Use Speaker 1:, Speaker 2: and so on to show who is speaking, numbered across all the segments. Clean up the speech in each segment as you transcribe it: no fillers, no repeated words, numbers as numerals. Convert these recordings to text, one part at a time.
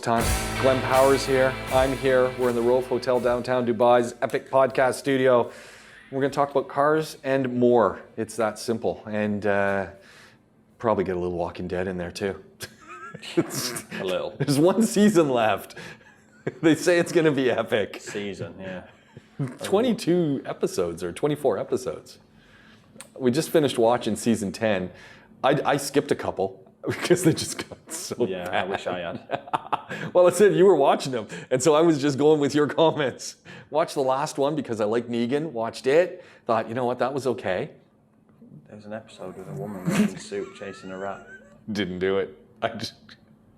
Speaker 1: time. Glenn Powers here. I'm here. We're in the Rove Hotel downtown Dubai's epic podcast studio. We're going to talk about cars and more. It's that simple. And probably get a little Walking Dead in there too.
Speaker 2: A little.
Speaker 1: There's one season left. They say it's going to be epic.
Speaker 2: Season, yeah.
Speaker 1: 22 episodes or 24 episodes. We just finished watching season 10. I skipped a couple because they just got so bad.
Speaker 2: I wish I had.
Speaker 1: Well, I said you were watching them, and so I was just going with your comments. Watched the last one because I like Negan. Watched it. Thought, you know what, that was okay.
Speaker 2: There was an episode with a woman in a suit chasing a rat.
Speaker 1: Didn't do it.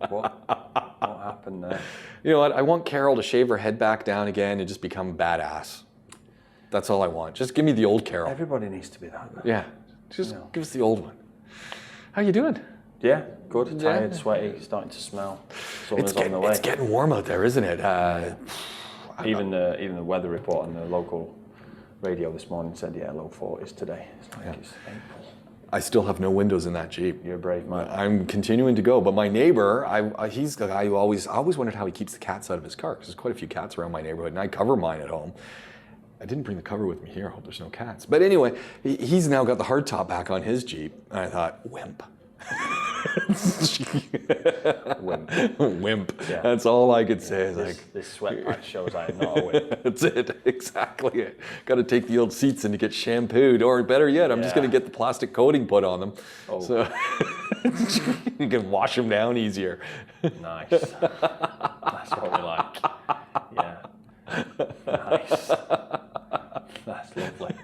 Speaker 2: What happened there?
Speaker 1: You know what? I want Carol to shave her head back down again and just become badass. That's all I want. Just give me the old Carol.
Speaker 2: Everybody needs to be that.
Speaker 1: Yeah. Just give us the old one. How you doing?
Speaker 2: Yeah, good. Tired, sweaty, starting to smell. Summer's on the way.
Speaker 1: It's getting warm out there, isn't it?
Speaker 2: Even the weather report on the local radio this morning said, low 40s today. It's like it's April.
Speaker 1: I still have no windows in that Jeep.
Speaker 2: You're a brave man.
Speaker 1: I'm continuing to go, but my neighbor, he's the guy who I always wondered how he keeps the cats out of his car, because there's quite a few cats around my neighborhood, and I cover mine at home. I didn't bring the cover with me here. I hope there's no cats. But anyway, he's now got the hardtop back on his Jeep, and I thought, wimp. Wimp. Yeah. That's all I could say.
Speaker 2: This sweat patch shows I am not a wimp.
Speaker 1: That's it. Exactly it. Got to take the old seats in to get shampooed, or better yet, I'm just going to get the plastic coating put on them, so you can wash them down easier.
Speaker 2: Nice. That's what we like. Yeah. Nice. That's lovely.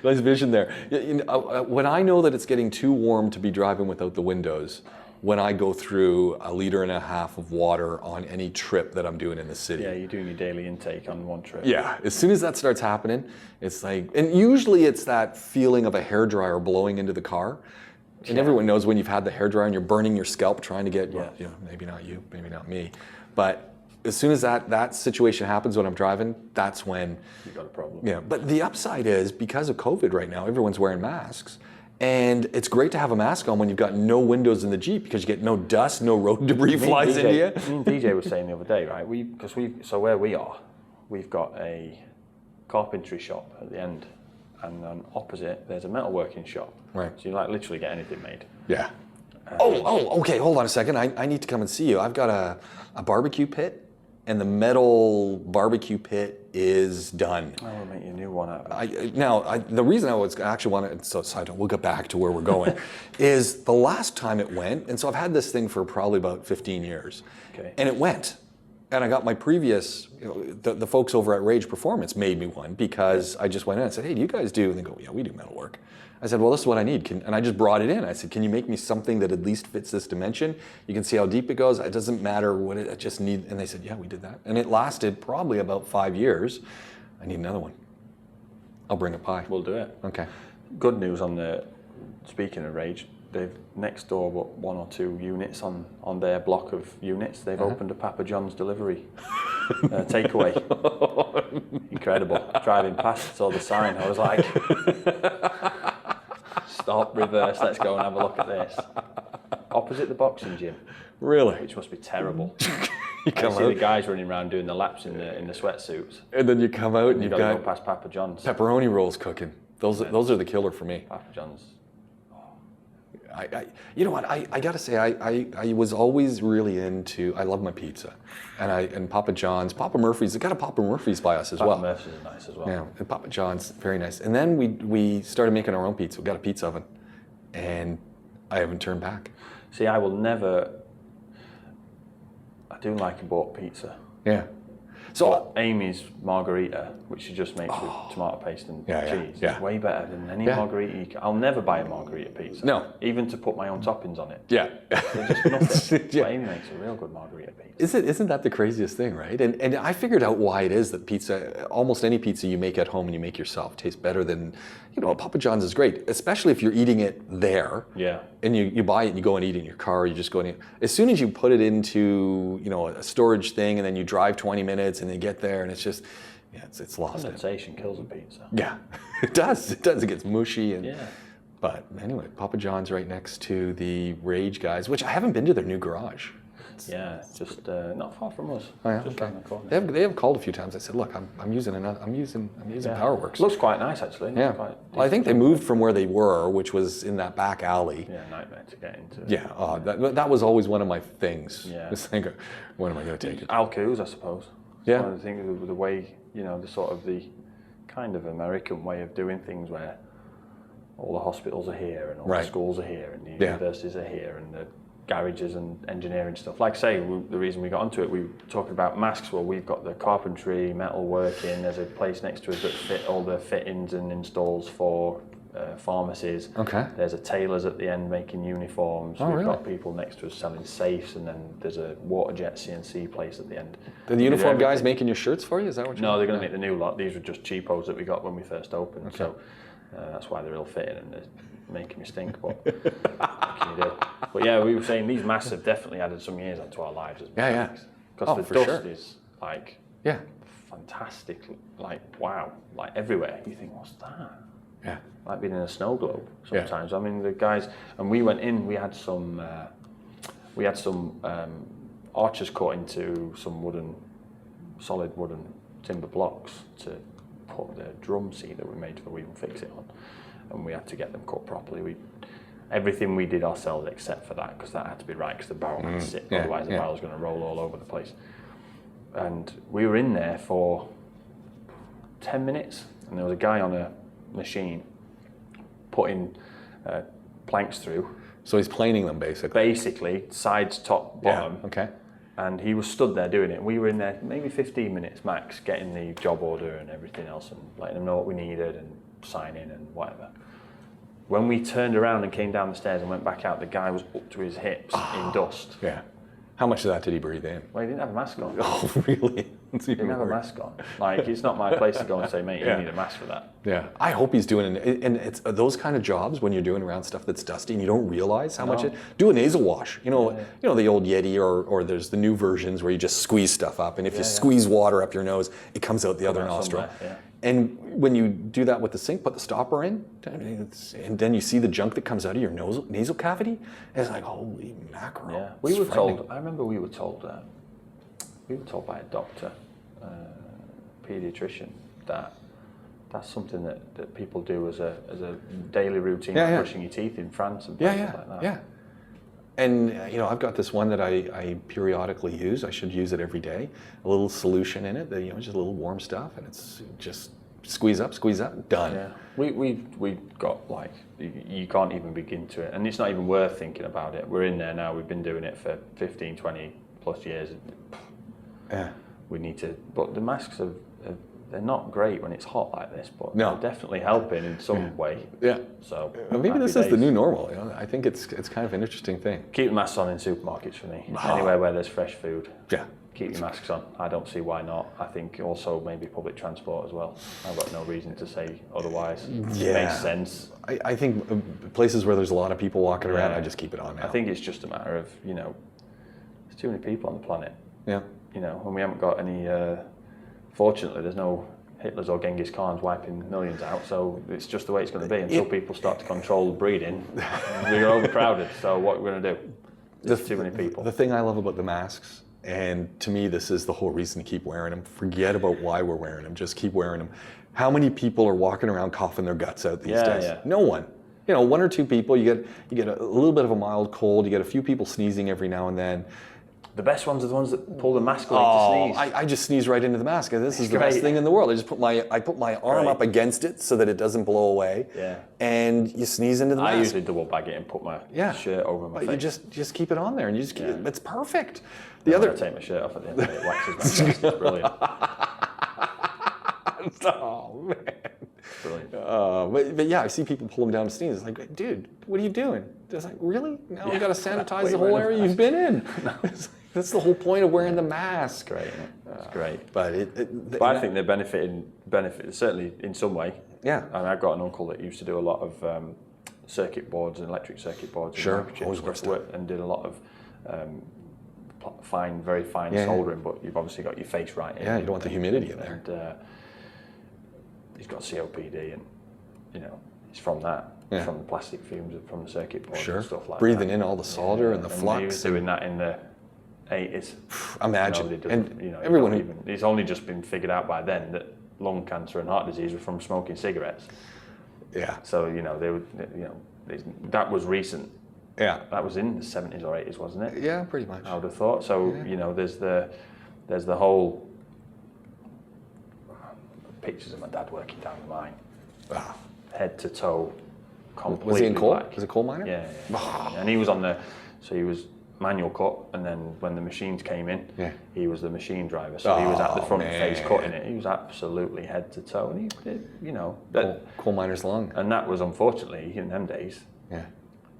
Speaker 1: Nice vision there. When I know that it's getting too warm to be driving without the windows, when I go through 1.5 liters of water on any trip that I'm doing in the city.
Speaker 2: Yeah, you're doing your daily intake on one trip.
Speaker 1: Yeah, as soon as that starts happening, it's like, and usually it's that feeling of a hairdryer blowing into the car. And everyone knows when you've had the hairdryer and you're burning your scalp trying to get, well, maybe not you, maybe not me, but as soon as that situation happens when I'm driving, that's when
Speaker 2: you got a problem.
Speaker 1: Yeah, but the upside is, because of COVID right now, everyone's wearing masks. And it's great to have a mask on when you've got no windows in the Jeep, because you get no dust, no road debris flies into you.
Speaker 2: Me and DJ was saying the other day, right? So where we are, we've got a carpentry shop at the end, and then opposite there's a metalworking shop.
Speaker 1: Right.
Speaker 2: So you like literally get anything made.
Speaker 1: Yeah. Okay. Hold on a second. I need to come and see you. I've got a barbecue pit. And the metal barbecue pit is done.
Speaker 2: I will make you a new one out of it.
Speaker 1: The reason I was actually wanted, so we'll get back to where we're going, is the last time it went, and so I've had this thing for probably about 15 years, and it went. And I got my previous, the folks over at Rage Performance made me one, because I just went in and said, hey, do you guys do? And they go, yeah, we do metal work. I said, well, this is what I need. And I just brought it in. I said, can you make me something that at least fits this dimension? You can see how deep it goes. It doesn't matter what I just need. And they said, yeah, we did that. And it lasted probably about 5 years. I need another one. I'll bring a pie.
Speaker 2: We'll do it.
Speaker 1: Okay.
Speaker 2: Good news speaking of Rage, they've next door but 1 or 2 units on their block of units. They've opened a Papa John's delivery takeaway. Incredible. Driving past, saw the sign. I was like, stop, reverse, let's go and have a look at this. Opposite the boxing gym.
Speaker 1: Really?
Speaker 2: Which must be terrible.
Speaker 1: You come
Speaker 2: see
Speaker 1: out,
Speaker 2: the guys running around doing the laps in the sweatsuits.
Speaker 1: and then you come out and you've
Speaker 2: got
Speaker 1: got
Speaker 2: to go past Papa John's.
Speaker 1: pepperoni rolls cooking. Those are the killer for me.
Speaker 2: Papa John's.
Speaker 1: You know what? I got to say, I was always really into. I love my pizza, and Papa John's, Papa Murphy's. They got a Papa Murphy's by us as well.
Speaker 2: Papa Murphy's is nice as well.
Speaker 1: Yeah, and Papa John's, very nice. And then we started making our own pizza. We got a pizza oven, and I haven't turned back.
Speaker 2: See, I will never. I do like a bought pizza.
Speaker 1: Yeah. So
Speaker 2: Amy's margarita, which she just makes with tomato paste and cheese, is way better than any margarita. I'll never buy a margarita pizza.
Speaker 1: No.
Speaker 2: Even to put my own toppings on it.
Speaker 1: Yeah.
Speaker 2: They're just nothing. But Amy makes a real good margarita pizza.
Speaker 1: Isn't that the craziest thing, right? And I figured out why it is that pizza, almost any pizza you make at home and you make yourself, tastes better than, Papa John's is great, especially if you're eating it there.
Speaker 2: Yeah.
Speaker 1: And you buy it and you go and eat it in your car, you just go and eat. As soon as you put it into, a storage thing, and then you drive 20 minutes and then get there and it's just, it's lost.
Speaker 2: Condensation kills a pizza.
Speaker 1: Yeah, it does. It gets mushy. But anyway, Papa John's right next to the Rage guys, which I haven't been to their new garage.
Speaker 2: Yeah, just not far from us.
Speaker 1: Oh, yeah?
Speaker 2: Just
Speaker 1: Okay.
Speaker 2: around the corner.
Speaker 1: They have called a few times. I said, look, I'm using PowerWorks.
Speaker 2: Looks quite nice actually.
Speaker 1: Yeah. Well, I think they moved from where they were, which was in that back alley.
Speaker 2: Yeah, nightmare to get into.
Speaker 1: Yeah, that was always one of my things.
Speaker 2: Yeah.
Speaker 1: Just think, when am I going to take it?
Speaker 2: Alcoos, I suppose.
Speaker 1: Yeah.
Speaker 2: One of the things, the way, the sort of the kind of American way of doing things where all the hospitals are here and all the schools are here and the universities are here and the garages and engineering stuff. Like I say, the reason we got onto it, we were talking about masks. Well, we've got the carpentry, metal working. There's a place next to us that fit all the fittings and installs for pharmacies.
Speaker 1: Okay.
Speaker 2: There's a tailor's at the end making uniforms.
Speaker 1: Oh,
Speaker 2: We've
Speaker 1: really?
Speaker 2: got people next to us selling safes, and then there's a water jet CNC place at the end.
Speaker 1: Are the uniform guys making your shirts for you? Is that what you're
Speaker 2: No, they're going to make the new lot. These were just cheapos that we got when we first opened. Okay. So that's why they're ill fitting and they're making me stink. But what can you do? But yeah, we were saying these masks have definitely added some years onto our lives as masks. Because the dust is like fantastic, like wow, like everywhere. You think, what's that?
Speaker 1: Yeah.
Speaker 2: Like being in a snow globe sometimes. Yeah. I mean, the guys, and we went in. We had some arches cut into some solid wooden timber blocks to put the drum seat that we made for We Will Fix It on, and we had to get them cut properly. Everything we did ourselves except for that, because that had to be right, because the barrel had to sit, otherwise the barrel's going to roll all over the place. And we were in there for 10 minutes, and there was a guy on a machine putting planks through.
Speaker 1: So he's planing them, basically.
Speaker 2: Basically, sides, top, bottom.
Speaker 1: Yeah. Okay.
Speaker 2: And he was stood there doing it. We were in there maybe 15 minutes max, getting the job order and everything else, and letting them know what we needed and signing and whatever. When we turned around and came down the stairs and went back out, the guy was up to his hips in dust.
Speaker 1: Yeah. How much of that did he breathe in?
Speaker 2: Well, he didn't have a mask on.
Speaker 1: Oh, really?
Speaker 2: He didn't have a mask on. Like, it's not my place to go and say, mate, you need a mask for that.
Speaker 1: Yeah. I hope he's doing it. And it's those kind of jobs when you're doing around stuff that's dusty and you don't realize how much do a nasal wash. You know the old Yeti or there's the new versions where you just squeeze stuff up, and if you squeeze water up your nose, it comes out the other nostril. And when you do that with the sink, put the stopper in, and then you see the junk that comes out of your nasal cavity, it's like, holy mackerel.
Speaker 2: Yeah, we were told, I remember we were told by a doctor, paediatrician, that that's something that people do as a daily routine, like brushing your teeth in France and places like that. Yeah.
Speaker 1: And I've got this one that I periodically use. I should use it every day. A little solution in it, just a little warm stuff, and it's just squeeze up, done.
Speaker 2: Yeah, we've got like you can't even begin to it, and it's not even worth thinking about it. We're in there now. We've been doing it for 15, 20 plus years.
Speaker 1: Yeah.
Speaker 2: We need to, but the masks they're not great when it's hot like this, but they're definitely helping in some way.
Speaker 1: Yeah.
Speaker 2: So
Speaker 1: maybe this is the new normal. I think it's kind of an interesting thing.
Speaker 2: Keep the masks on in supermarkets for me. Anywhere where there's fresh food.
Speaker 1: Yeah.
Speaker 2: Keep your masks on. I don't see why not. I think also maybe public transport as well. I've got no reason to say otherwise.
Speaker 1: Yeah.
Speaker 2: It makes sense.
Speaker 1: I think places where there's a lot of people walking around, I just keep it on now.
Speaker 2: I think it's just a matter of, there's too many people on the planet.
Speaker 1: Yeah.
Speaker 2: And we haven't got any, fortunately there's no Hitlers or Genghis Khans wiping millions out, so it's just the way it's going to be until people start to control breeding. We're overcrowded, so what are we going to do? There's too many people.
Speaker 1: The thing I love about the masks, and to me this is the whole reason to keep wearing them, forget about why we're wearing them, just keep wearing them. How many people are walking around coughing their guts out these days? Yeah. No one. One or two people, you get a little bit of a mild cold, you get a few people sneezing every now and then.
Speaker 2: The best ones are the ones that pull the mask away to sneeze.
Speaker 1: I just sneeze right into the mask. This is the best thing in the world. I just put my arm up against it so that it doesn't blow away. Yeah. And you sneeze into the mask.
Speaker 2: I usually double bag it and put my shirt over my face.
Speaker 1: You just keep it on there and you just keep it's perfect.
Speaker 2: I take my shirt off at the end of it. It waxes my face. It's brilliant.
Speaker 1: Oh man. Brilliant. But yeah, I see people pull them down to sneeze. It's like, dude, what are you doing? It's like, really? Now we got to sanitize the whole area you've been in. That's the whole point of wearing the mask.
Speaker 2: Great, it's great.
Speaker 1: But
Speaker 2: I think they're benefiting certainly in some way.
Speaker 1: Yeah.
Speaker 2: And I've got an uncle that used to do a lot of circuit boards and electric circuit boards.
Speaker 1: Sure.
Speaker 2: And did a lot of very fine soldering, but you've obviously got your face right in.
Speaker 1: Yeah, you don't want the humidity in there.
Speaker 2: And he's got COPD, and it's from that. From the plastic fumes from the circuit boards and stuff like that.
Speaker 1: Breathing in all the solder and the flux.
Speaker 2: He was doing that in the 80s.
Speaker 1: Imagine.
Speaker 2: Nobody does,
Speaker 1: And
Speaker 2: you know,
Speaker 1: everyone
Speaker 2: it's only just been figured out by then that lung cancer and heart disease were from smoking cigarettes.
Speaker 1: Yeah.
Speaker 2: So, you know, that was recent.
Speaker 1: Yeah.
Speaker 2: That was in the 70s or 80s, wasn't it?
Speaker 1: Yeah, pretty much.
Speaker 2: I would have thought. So, you know, there's the whole pictures of my dad working down the mine, head to toe, completely
Speaker 1: Was he in coal?
Speaker 2: black.
Speaker 1: Was he a coal miner?
Speaker 2: Yeah. And he was so he was manual cut, and then when the machines came in, he was the machine driver. So he was at the front face cutting it. He was absolutely head to toe, and he, you know,
Speaker 1: coal miner's lung.
Speaker 2: And that was unfortunately in them days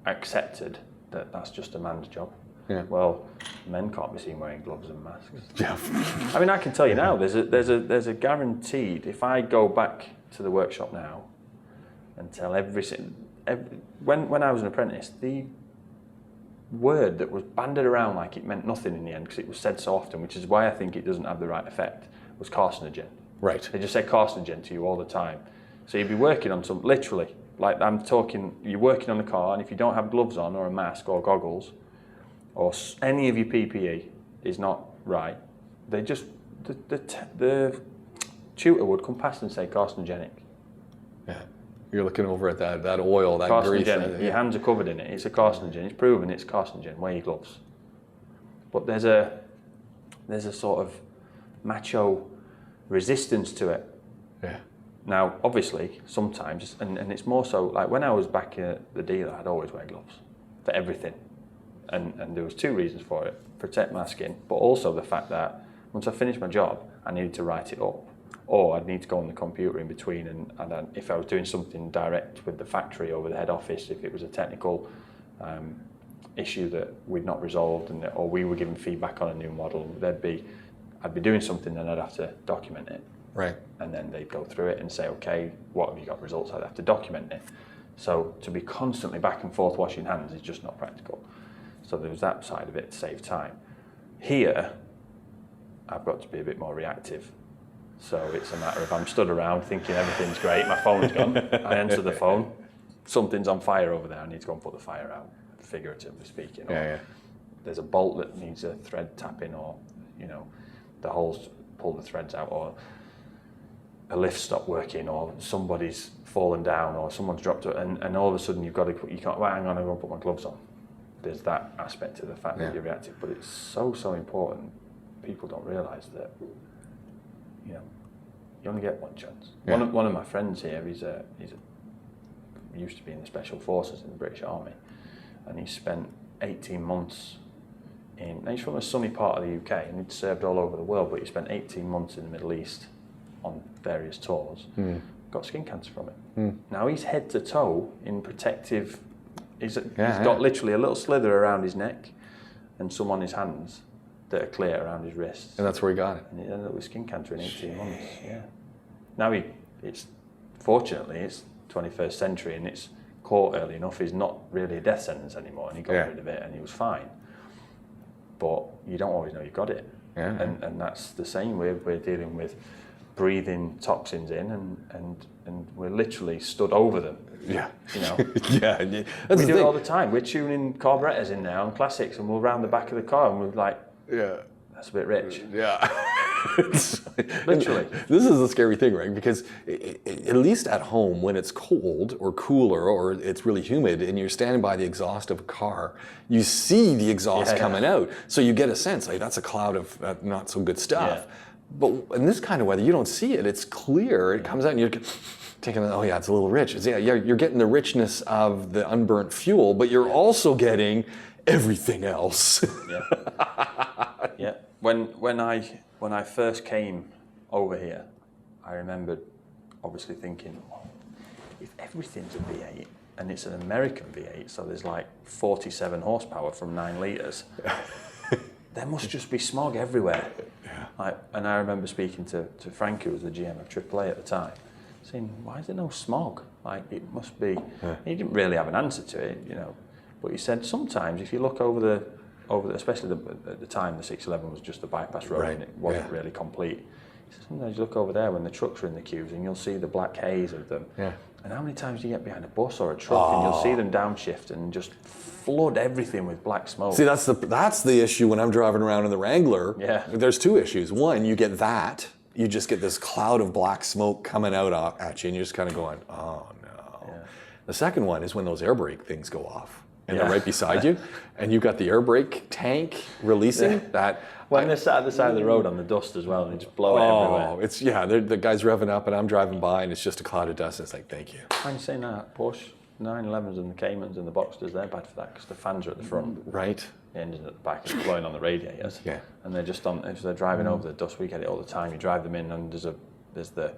Speaker 2: accepted that that's just a man's job.
Speaker 1: Yeah.
Speaker 2: Well, men can't be seen wearing gloves and masks.
Speaker 1: Yeah.
Speaker 2: I mean, I can tell you now, there's a guaranteed. If I go back to the workshop now and tell when I was an apprentice, the word that was banded around like it meant nothing in the end because it was said so often, which is why I think it doesn't have the right effect, was carcinogen.
Speaker 1: Right.
Speaker 2: They just say carcinogen to you all the time. So you'd be working on some, literally, like I'm talking, you're working on a car, and if you don't have gloves on or a mask or goggles, or any of your PPE is not right, they just, the tutor would come past and say carcinogenic.
Speaker 1: Yeah. You're looking over at that oil, that grease.
Speaker 2: Your hands are covered in it. It's a carcinogen. It's proven it's carcinogen. Wear your gloves. But there's a sort of macho resistance to it.
Speaker 1: Yeah.
Speaker 2: Now, obviously, sometimes, and it's more so, like when I was back at the dealer, I'd always wear gloves for everything. And there was two reasons for it: protect my skin, but also the fact that once I finished my job, I needed to write it up, or I'd need to go on the computer in between, and then if I was doing something direct with the factory or with the head office, if it was a technical issue that we'd not resolved, or we were giving feedback on a new model, I'd be doing something, and I'd have to document it.
Speaker 1: Right.
Speaker 2: And then they'd go through it and say, okay, what have you got results? I'd have to document it. So to be constantly back and forth washing hands is just not practical. So there was that side of it to save time. Here, I've got to be a bit more reactive. So it's a matter of I'm stood around thinking everything's great, my phone's gone, I answer the phone, something's on fire over there, I need to go and put the fire out, figuratively speaking. Or there's a bolt that needs a thread tapping, or, you know, the holes pull the threads out, or a lift stopped working, or somebody's fallen down, or someone's dropped it, and all of a sudden you can't, well, hang on, I'm going to put my gloves on. There's that aspect to the fact that you're reactive, but it's so important. People don't realise that, you know, you only get one chance. Yeah. One of my friends here, he used to be in the Special Forces in the British Army, and he spent 18 months he's from a sunny part of the UK, and he'd served all over the world, but he spent 18 months in the Middle East on various tours, got skin cancer from it. Now he's head to toe in protective, he's got literally a little slither around his neck and some on his hands that are clear around his wrists.
Speaker 1: And that's where he got it.
Speaker 2: And he ended up with skin cancer in 18 months. Yeah. Now fortunately it's 21st century and it's caught early enough. He's not really a death sentence anymore, and he got rid of it and he was fine. But you don't always know you've got it. Yeah. And that's the same. We're dealing with breathing toxins in, and we're literally stood over them.
Speaker 1: Yeah.
Speaker 2: You know.
Speaker 1: That's
Speaker 2: we do it all the time. We're tuning carburetors in now on classics, and we'll round the back of the car, and we're like, that's a bit rich.
Speaker 1: Yeah.
Speaker 2: Literally.
Speaker 1: This is the scary thing, right? Because at least at home, when it's cold or cooler or it's really humid and you're standing by the exhaust of a car, you see the exhaust coming out. So you get a sense, like that's a cloud of not so good stuff. Yeah. But in this kind of weather, you don't see it. It's clear. It comes out and you're taking, it's a little rich. You're getting the richness of the unburnt fuel, but you're also getting everything else.
Speaker 2: Yeah. When I first came over here, I remembered obviously thinking, if everything's a V8 and it's an American V8, so there's like 47 horsepower from 9 litres, there must just be smog everywhere. Yeah. And I remember speaking to Frank, who was the GM of AAA at the time, saying, why is there no smog? Like, it must be. Yeah. He didn't really have an answer to it, you know. But he said sometimes if you look especially at the time, the 611 was just a bypass road, and it wasn't really complete. He said, sometimes you look over there when the trucks are in the queues and you'll see the black haze of them. Yeah. And how many times do you get behind a bus or a truck and you'll see them downshift and just flood everything with black smoke?
Speaker 1: See, that's the issue when I'm driving around in the Wrangler.
Speaker 2: Yeah.
Speaker 1: There's two issues. One, you get that. You just get this cloud of black smoke coming out at you, and you're just kind of going, oh no.
Speaker 2: Yeah.
Speaker 1: The second one is when those air brake things go off, and
Speaker 2: Yeah.
Speaker 1: they're right beside you, and you've got the air brake tank releasing that.
Speaker 2: When they're sat at the side of the road on the dust as well, and they just blow it everywhere.
Speaker 1: It's the guy's revving up, and I'm driving by, and it's just a cloud of dust. And it's like, thank you.
Speaker 2: I'm saying that Porsche 911s and the Caymans and the Boxsters, they're bad for that because the fans are at the front,
Speaker 1: Right.
Speaker 2: the engine's at the back, it's blowing on the radiators.
Speaker 1: Yeah.
Speaker 2: And they're just on. If they're driving over the dust, we get it all the time. You drive them in, and there's the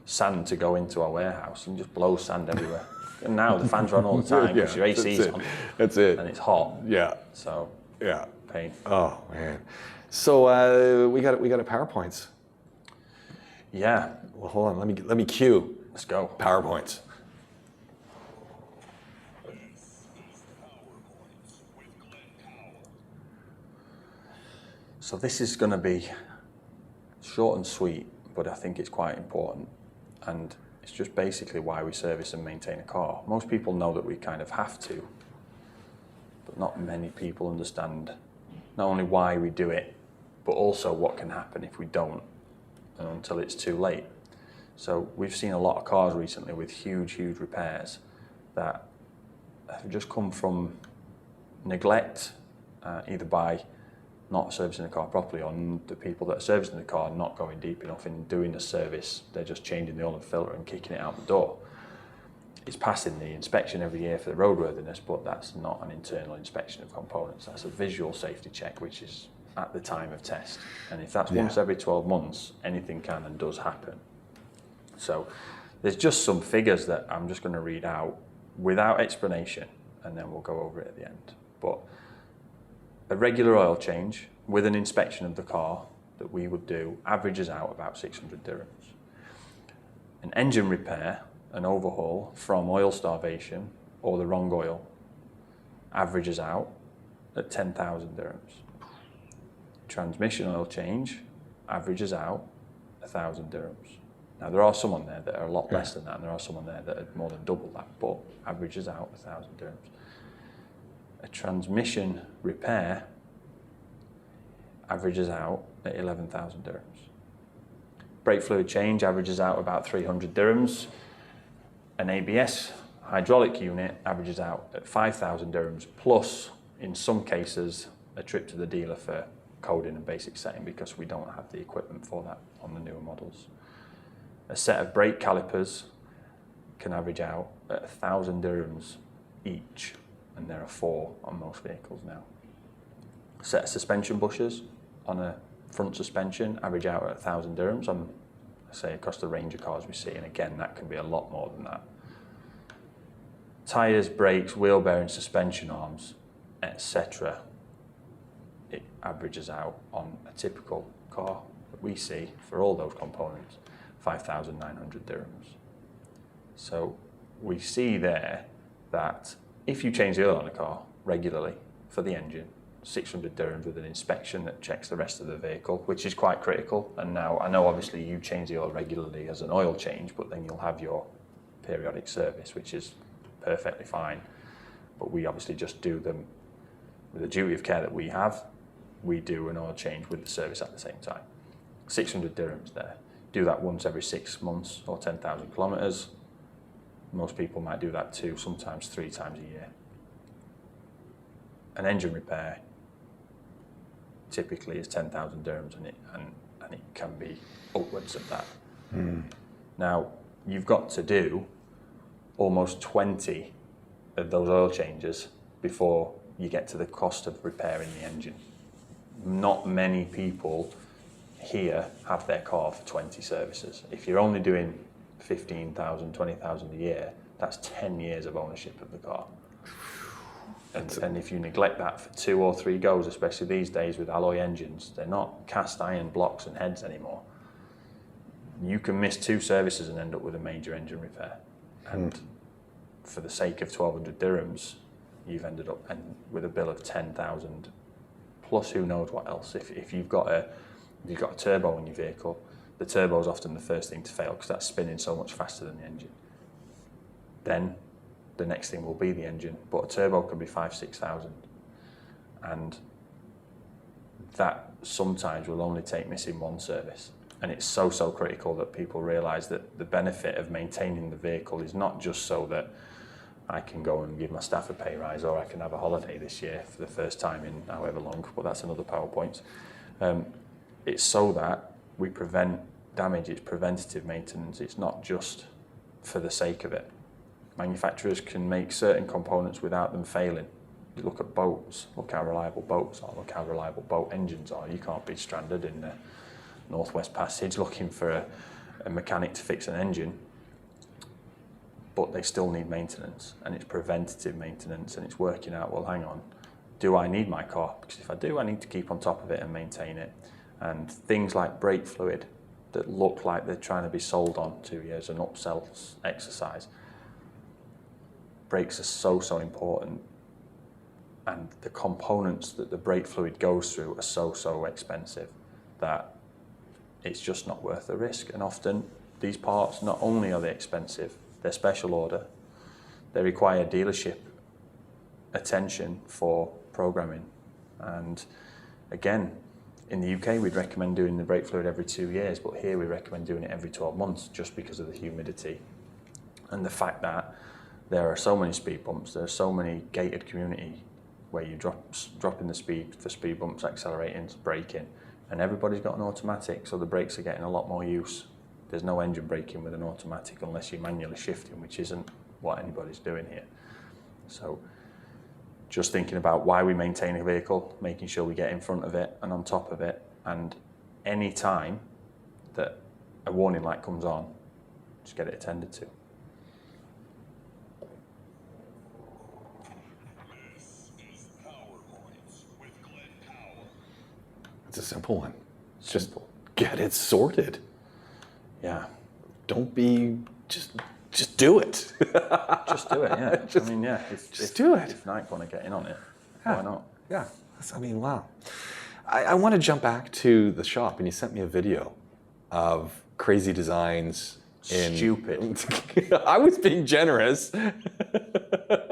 Speaker 2: sand to go into our warehouse, and just blows sand everywhere. And now the fans are on all the time because your AC's on.
Speaker 1: That's it.
Speaker 2: And it's hot.
Speaker 1: Yeah.
Speaker 2: So
Speaker 1: Yeah.
Speaker 2: pain.
Speaker 1: Oh man. So we got a PowerPoints.
Speaker 2: Yeah.
Speaker 1: Well, hold on. Let me cue
Speaker 2: Let's go.
Speaker 1: PowerPoints.
Speaker 2: So this is going to be short and sweet, but I think it's quite important. And it's just basically why we service and maintain a car. Most people know that we kind of have to, but not many people understand not only why we do it, but also what can happen if we don't until it's too late. So we've seen a lot of cars recently with huge repairs that have just come from neglect, either by not servicing the car properly, or the people that are servicing the car not going deep enough in doing the service. They're just changing the oil and filter and kicking it out the door. It's passing the inspection every year for the roadworthiness, but that's not an internal inspection of components. That's a visual safety check, which is at the time of test. And if that's once every 12 months, anything can and does happen. So there's just some figures that I'm just going to read out without explanation, and then we'll go over it at the end. But a regular oil change with an inspection of the car that we would do averages out about 600 dirhams. An engine repair, an overhaul from oil starvation or the wrong oil, averages out at 10,000 dirhams. Transmission oil change averages out 1,000 dirhams. Now there are some on there that are a lot less than that, and there are some on there that are more than double that, but averages out 1,000 dirhams. A transmission repair averages out at 11,000 dirhams. Brake fluid change averages out about 300 dirhams. An ABS hydraulic unit averages out at 5,000 dirhams, plus in some cases a trip to the dealer for coding and basic setting because we don't have the equipment for that on the newer models. A set of brake calipers can average out at 1,000 dirhams each, and there are 4 on most vehicles now. A set of suspension bushers on a front suspension average out at 1,000 dirhams on, say, across the range of cars we see, and again that can be a lot more than that. Tyres, brakes, wheel bearings, suspension arms, etc. It averages out on a typical car that we see for all those components 5,900 dirhams. So we see there that if you change the oil on a car regularly for the engine, 600 dirhams with an inspection that checks the rest of the vehicle, which is quite critical. And now I know obviously you change the oil regularly as an oil change, but then you'll have your periodic service, which is perfectly fine. But we obviously just do them with the duty of care that we have. We do an oil change with the service at the same time. 600 dirhams there. Do that once every 6 months or 10,000 kilometers. Most people might do that 2, sometimes 3 times a year. An engine repair typically is 10,000 dirhams, and it can be upwards of that. Now, you've got to do almost 20 of those oil changes before you get to the cost of repairing the engine. Not many people here have their car for 20 services. If you're only doing 15,000, 20,000 a year, that's 10 years of ownership of the car. And if you neglect that for 2 or 3 goes, especially these days with alloy engines, they're not cast iron blocks and heads anymore. You can miss 2 services and end up with a major engine repair. And for the sake of 1,200 dirhams, you've ended up with a bill of 10,000 plus who knows what else. If you've got a turbo in your vehicle, the turbo is often the first thing to fail because that's spinning so much faster than the engine. then the next thing will be the engine. But a turbo can be 5,000-6,000, and that sometimes will only take missing one service. And it's so critical that people realise that the benefit of maintaining the vehicle is not just so that I can go and give my staff a pay rise, or I can have a holiday this year for the first time in however long, but that's another PowerPoint. It's so that we prevent damage. It's preventative maintenance. It's not just for the sake of it. Manufacturers can make certain components without them failing. You look at boats, look how reliable boats are, look how reliable boat engines are. You can't be stranded in the Northwest Passage looking for a mechanic to fix an engine, but they still need maintenance, and it's preventative maintenance, and it's working out, well, hang on, do I need my car? Because if I do, I need to keep on top of it and maintain it. And things like brake fluid that look like they're trying to be sold on to you as an upsell exercise. Brakes are so important, and the components that the brake fluid goes through are so expensive that it's just not worth the risk. And often these parts, not only are they expensive, they're special order, they require dealership attention for programming. And again, in the UK, we'd recommend doing the brake fluid every 2 years, but here we recommend doing it every 12 months just because of the humidity and the fact that there are so many speed bumps, there are so many gated community where you dropping the speed for speed bumps, accelerating, braking, and everybody's got an automatic, so the brakes are getting a lot more use. There's no engine braking with an automatic unless you're manually shifting, which isn't what anybody's doing here. So just thinking about why we maintain a vehicle, making sure we get in front of it and on top of it, and any time that a warning light comes on, just get it attended to.
Speaker 1: It's a simple one. Just get it sorted.
Speaker 2: Yeah.
Speaker 1: Don't be, just do it.
Speaker 2: Just do it, yeah. I mean, yeah. If
Speaker 1: do it.
Speaker 2: If Nike want to get in on it,
Speaker 1: Yeah.
Speaker 2: why not?
Speaker 1: Yeah. I mean, wow. I want to jump back to the shop, and you sent me a video of crazy designs.
Speaker 2: Stupid.
Speaker 1: I was being generous.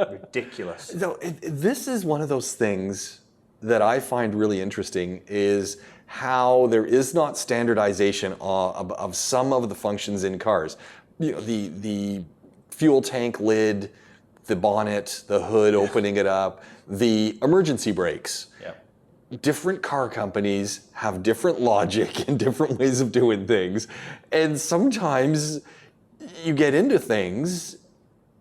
Speaker 2: Ridiculous.
Speaker 1: So this is one of those things that I find really interesting, is how there is not standardization of some of the functions in cars. You know, the fuel tank lid, the bonnet, the hood, opening it up, the emergency brakes.
Speaker 2: Yep.
Speaker 1: Different car companies have different logic and different ways of doing things. And sometimes you get into things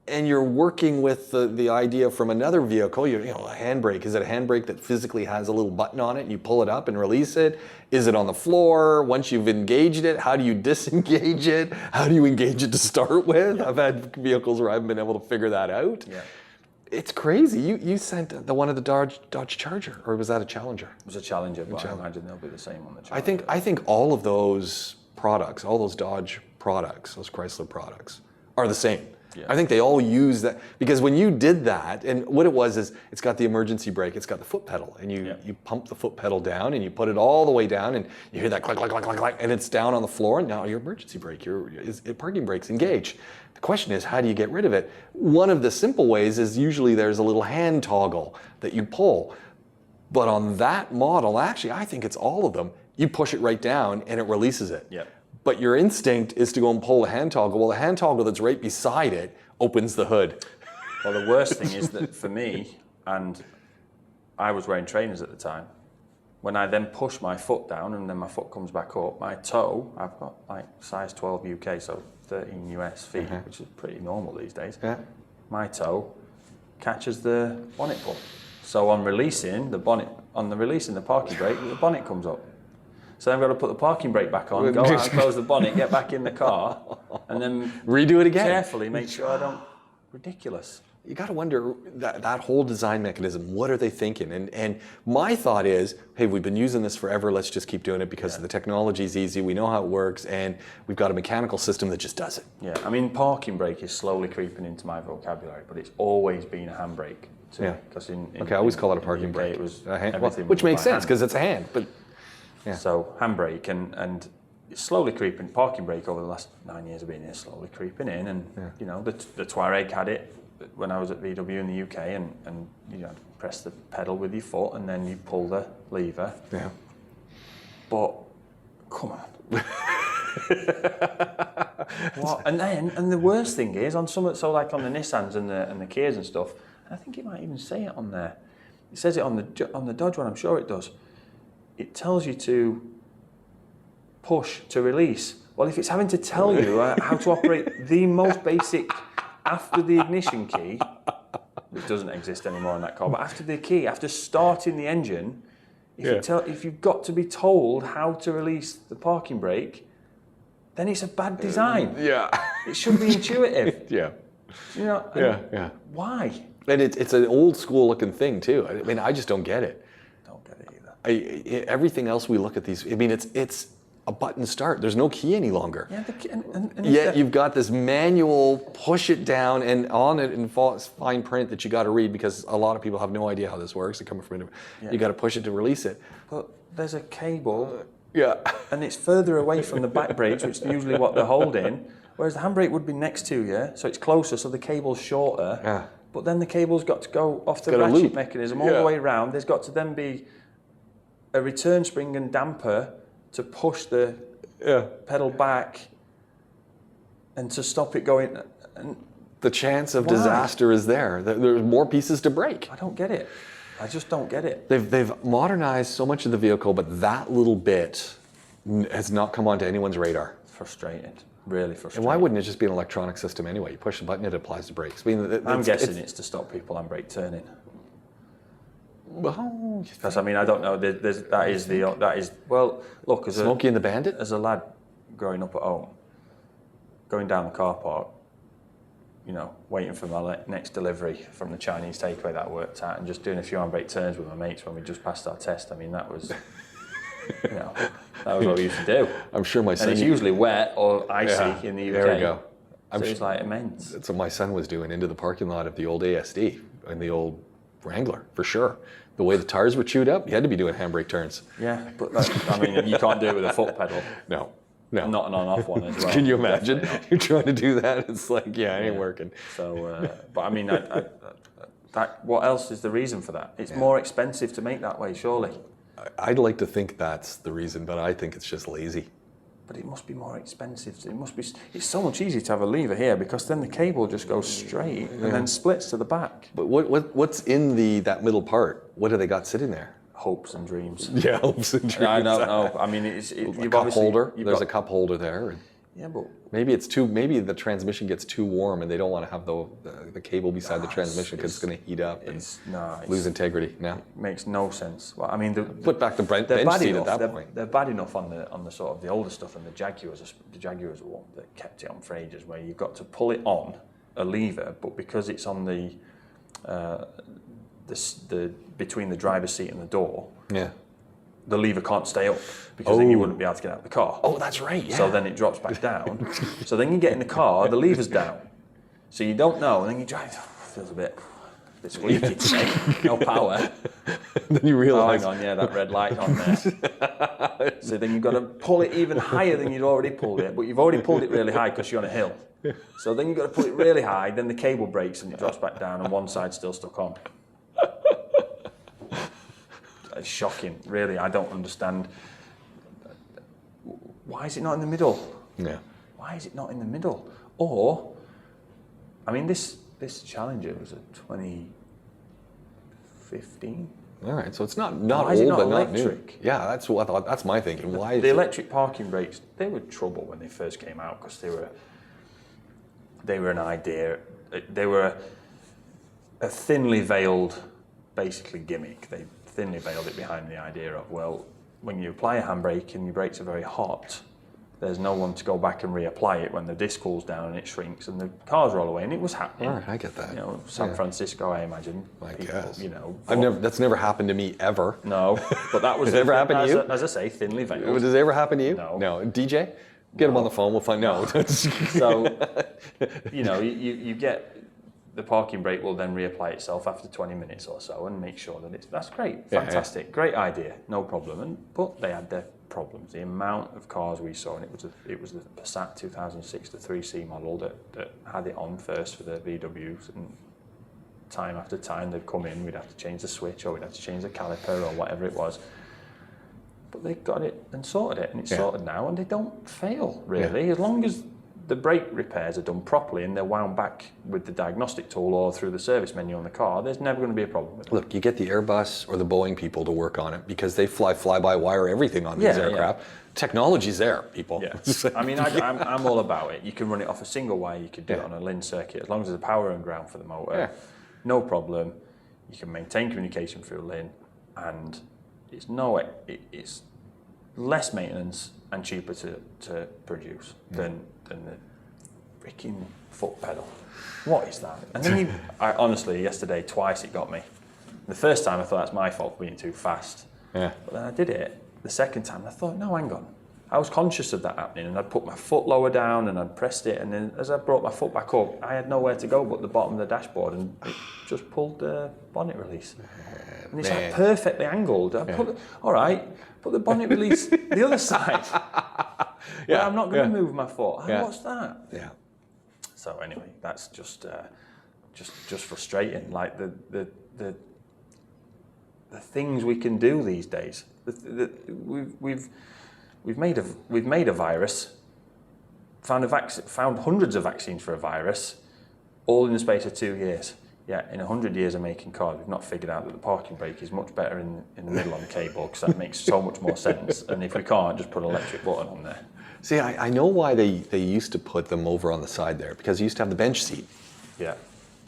Speaker 1: and you're working with the idea from another vehicle. You know, a handbrake. Is it a handbrake that physically has a little button on it and you pull it up and release it? Is it on the floor? Once you've engaged it, how do you disengage it? How do you engage it to start with? I've had vehicles where I haven't been able to figure that out.
Speaker 2: Yeah.
Speaker 1: It's crazy. You sent the one of the Dodge Charger, or was that a Challenger?
Speaker 2: It was a Challenger, but I imagine they'll be the same on the Challenger.
Speaker 1: I think all of those products, all those Dodge products, those Chrysler products, are the same. Yeah. I think they all use that, because when you did that, and what it was is, it's got the emergency brake, it's got the foot pedal, and you pump the foot pedal down and you put it all the way down, and you hear that click, click, click, click, click, and it's down on the floor, and now your emergency brake, your parking brake's engaged. The question is, how do you get rid of it? One of the simple ways is usually there's a little hand toggle that you pull. But on that model, actually, I think it's all of them, you push it right down and it releases it.
Speaker 2: Yep.
Speaker 1: But your instinct is to go and pull the hand toggle. Well, the hand toggle that's right beside it opens the hood.
Speaker 2: Well, the worst thing is that for me, and I was wearing trainers at the time, when I then push my foot down and then my foot comes back up, my toe, I've got like size 12 UK, so 13 US feet, which is pretty normal these days. Yeah. My toe catches the bonnet pull. So on releasing the bonnet, releasing the parking brake, the bonnet comes up. So then I've got to put the parking brake back on, go out and close the bonnet, get back in the car, and then
Speaker 1: redo it again.
Speaker 2: Carefully make sure I don't. Ridiculous.
Speaker 1: You got to wonder that whole design mechanism. What are they thinking? And my thought is, hey, we've been using this forever. Let's just keep doing it because the technology is easy. We know how it works, and we've got a mechanical system that just does it.
Speaker 2: Yeah, I mean, parking brake is slowly creeping into my vocabulary, but it's always been a handbrake.
Speaker 1: Yeah.
Speaker 2: Because
Speaker 1: I always call it a parking brake.
Speaker 2: It was
Speaker 1: which makes sense because it's a hand, but.
Speaker 2: Yeah. So handbrake, and it's slowly creeping. Parking brake over the last 9 years of being here, slowly creeping in, and you know, the Touareg had it when I was at VW in the UK, and you know, press the pedal with your foot, and then you pull the lever.
Speaker 1: Yeah.
Speaker 2: But come on. What? And the worst thing is on some, so like on the Nissans and the Kias and stuff. I think it might even say it on there. It says it on the Dodge one. I'm sure it does. It tells you to push to release. Well, if it's having to tell you how to operate the most basic after the ignition key, which doesn't exist anymore in that car, but after the key, after starting the engine, if you've got to be told how to release the parking brake, then it's a bad design. It should be intuitive.
Speaker 1: Yeah.
Speaker 2: You know.
Speaker 1: Yeah.
Speaker 2: Why?
Speaker 1: And it's an old school looking thing too. I mean, I just don't get it.
Speaker 2: Don't get it either.
Speaker 1: Everything else we look at these. I mean, it's a button start. There's no key any longer.
Speaker 2: Yeah. And
Speaker 1: Yet you've got this manual, push it down, and on it in fine print that you got to read, because a lot of people have no idea how this works. They come from you got to push it to release it.
Speaker 2: But there's a cable.
Speaker 1: Yeah.
Speaker 2: And it's further away from the back brakes, which is usually what they're holding. Whereas the handbrake would be next to you, so it's closer, so the cable's shorter.
Speaker 1: Yeah.
Speaker 2: But then the cable's got to go off the ratchet mechanism all the way around. There's got to then be a return spring and damper to push the pedal back and to stop it going. And
Speaker 1: the chance of disaster is there. There's more pieces to break.
Speaker 2: I don't get it. I just don't get it.
Speaker 1: They've modernized so much of the vehicle, but that little bit has not come onto anyone's radar.
Speaker 2: Frustrating. Really frustrating.
Speaker 1: And why wouldn't it just be an electronic system anyway? You push the button, it applies to brakes. I mean,
Speaker 2: I'm guessing it's to stop people handbrake turning.
Speaker 1: Well,
Speaker 2: because I mean, I don't know. That is well. Look, as
Speaker 1: Smokey and the Bandit.
Speaker 2: As a lad growing up at home, going down the car park, you know, waiting for my next delivery from the Chinese takeaway that I worked at, and just doing a few handbrake turns with my mates when we just passed our test. I mean, that was, you know, that was what we used to do.
Speaker 1: I'm sure my son.
Speaker 2: And it's usually wet or icy in the UK.
Speaker 1: There we go.
Speaker 2: So it's like immense.
Speaker 1: That's what my son was doing into the parking lot of the old ASD and the old Wrangler, for sure. The way the tires were chewed up, you had to be doing handbrake turns.
Speaker 2: Yeah, but I mean, you can't do it with a foot pedal.
Speaker 1: No.
Speaker 2: Not an on-off one as well.
Speaker 1: Can you imagine? You're trying to do that, it's like, it ain't working.
Speaker 2: So, but I mean, what else is the reason for that? It's more expensive to make that way, surely.
Speaker 1: I'd like to think that's the reason, but I think it's just lazy.
Speaker 2: But it must be more expensive. It's so much easier to have a lever here, because then the cable just goes straight and then splits to the back.
Speaker 1: But what's in that middle part? What do they got sitting there?
Speaker 2: Hopes and dreams.
Speaker 1: Yeah, hopes and dreams.
Speaker 2: I don't know. I mean,
Speaker 1: a cup holder. There's a cup holder there.
Speaker 2: Yeah, but
Speaker 1: maybe the transmission gets too warm and they don't want to have the cable beside the transmission because it's going to heat up and lose integrity. No,
Speaker 2: it makes no sense. Well, I mean,
Speaker 1: put back the bench seat at that point.
Speaker 2: They're bad enough on the sort of the older stuff, and the Jaguars are one that kept it on for ages, where you've got to pull it on a lever, but because it's on the between the driver's seat and the door.
Speaker 1: Yeah.
Speaker 2: The lever can't stay up, because then you wouldn't be able to get out of the car.
Speaker 1: Oh, that's right, yeah.
Speaker 2: So then it drops back down. So then you get in the car, the lever's down. So you don't know, and then you drive, feels a bit squeaky today, no power.
Speaker 1: Then you realise.
Speaker 2: Oh, hang on, that red light on there. So then you've got to pull it even higher than you'd already pulled it, but you've already pulled it really high because you're on a hill. So then you've got to pull it really high, then the cable breaks and it drops back down, and one side's still stuck on. It's shocking, really. I don't understand. Why is it not in the middle?
Speaker 1: Yeah.
Speaker 2: Why is it not in the middle? Or, I mean, this Challenger was a 2015.
Speaker 1: All right, so it's not
Speaker 2: Why
Speaker 1: old,
Speaker 2: is it not
Speaker 1: but
Speaker 2: electric?
Speaker 1: not new. Yeah, that's what I thought. That's my thinking. Why?
Speaker 2: The electric parking brakes, they were trouble when they first came out, because they were an idea. They were a thinly veiled, basically, gimmick. They thinly veiled it behind the idea of, well, when you apply a handbrake and your brakes are very hot, there's no one to go back and reapply it when the disc cools down and it shrinks and the cars roll away, and it was happening.
Speaker 1: All right, I get that.
Speaker 2: You know, San Francisco, I imagine.
Speaker 1: I guess.
Speaker 2: You know,
Speaker 1: That's never happened to me ever.
Speaker 2: No, but that was.
Speaker 1: Has it ever happened to you?
Speaker 2: As I say, thinly veiled.
Speaker 1: Does it ever happen to you?
Speaker 2: No.
Speaker 1: No. DJ, get him on the phone. We'll find. No.
Speaker 2: So, you know, you get. The parking brake will then reapply itself after 20 minutes or so and make sure that that's great, fantastic, great idea, no problem. But they had their problems. The amount of cars we saw, and it was the Passat 2006, the 3C model that had it on first for the VWs, and time after time they'd come in, we'd have to change the switch, or we'd have to change the caliper, or whatever it was. But they got it and sorted it, and it's sorted now, and they don't fail, really. As long as the brake repairs are done properly and they're wound back with the diagnostic tool or through the service menu on the car, there's never going to be a problem with it.
Speaker 1: Look, you get the Airbus or the Boeing people to work on it because they fly-by-wire everything on these aircraft. Technology's there, people.
Speaker 2: Yeah. I mean, I'm all about it. You can run it off a single wire, you could do it on a Lin circuit, as long as there's a power and ground for the motor, no problem. You can maintain communication through Lin, and it's less maintenance and cheaper to produce than the freaking foot pedal. What is that? And then I honestly, yesterday, twice it got me. The first time I thought that's my fault for being too fast. Yeah. But then I did it. The second time I thought, no, hang on. I was conscious of that happening, and I'd put my foot lower down and I'd pressed it, and then as I brought my foot back up, I had nowhere to go but the bottom of the dashboard, and it just pulled the bonnet release. And it's like perfectly angled. All right, put the bonnet release the other side. I'm not going to move my foot. What's that? Yeah. So anyway, that's just frustrating. Like the things we can do these days. We've made a virus, found hundreds of vaccines for a virus, all in the space of 2 years. Yeah, in 100 years of making cars, we've not figured out that the parking brake is much better in the middle on the cable, because that makes so much more sense. And if we can't, just put an electric button on there.
Speaker 1: See, I know why they used to put them over on the side there, because you used to have the bench seat.
Speaker 2: Yeah.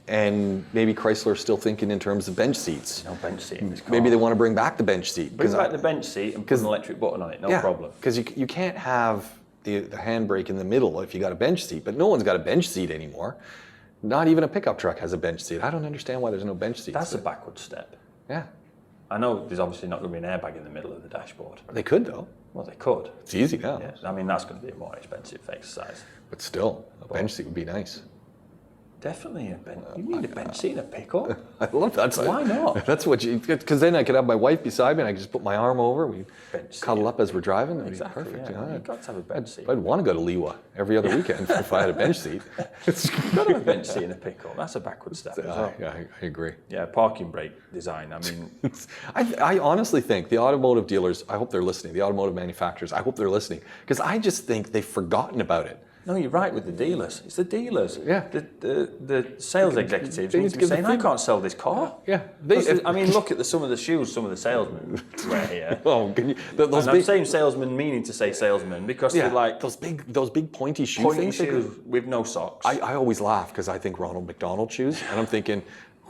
Speaker 1: And maybe Chrysler's still thinking in terms of bench seats.
Speaker 2: No bench seat in this car.
Speaker 1: Maybe they want to bring back the bench seat.
Speaker 2: Bring back the bench seat and put an electric button on it, no problem.
Speaker 1: Because you can't have the handbrake in the middle if you got a bench seat, but no one's got a bench seat anymore. Not even a pickup truck has a bench seat. I don't understand why there's no bench seats.
Speaker 2: That's a backward step.
Speaker 1: Yeah.
Speaker 2: I know there's obviously not going to be an airbag in the middle of the dashboard.
Speaker 1: They could, though.
Speaker 2: Well, they could.
Speaker 1: It's easy now.
Speaker 2: Yeah. I mean, that's going to be a more expensive exercise.
Speaker 1: But still, a bench seat would be nice.
Speaker 2: Definitely a bench. You need a bench seat in a pickup.
Speaker 1: I love that.
Speaker 2: Why not?
Speaker 1: That's what because then I could have my wife beside me and I could just put my arm over. We cuddle up as we're driving. That'd be perfect.
Speaker 2: Yeah. You've got to have a bench seat.
Speaker 1: I'd want to go to Liwa every other weekend if I had a bench seat.
Speaker 2: You've got to have a bench seat in a pickup. That's a backward step as well.
Speaker 1: Yeah, I agree.
Speaker 2: Yeah, parking brake design. I mean,
Speaker 1: I honestly think the automotive dealers, I hope they're listening. The automotive manufacturers, I hope they're listening, because I just think they've forgotten about it.
Speaker 2: No, you're right with the dealers. It's the dealers.
Speaker 1: Yeah.
Speaker 2: The sales executives need to be saying, I can't sell this car.
Speaker 1: Yeah.
Speaker 2: I mean, look at some of the shoes some of the salesmen wear here.
Speaker 1: Oh, can you,
Speaker 2: I'm saying salesman meaning to say salesman because they're like...
Speaker 1: Those big pointy shoes.
Speaker 2: With no socks.
Speaker 1: I always laugh because I think Ronald McDonald shoes, and I'm thinking,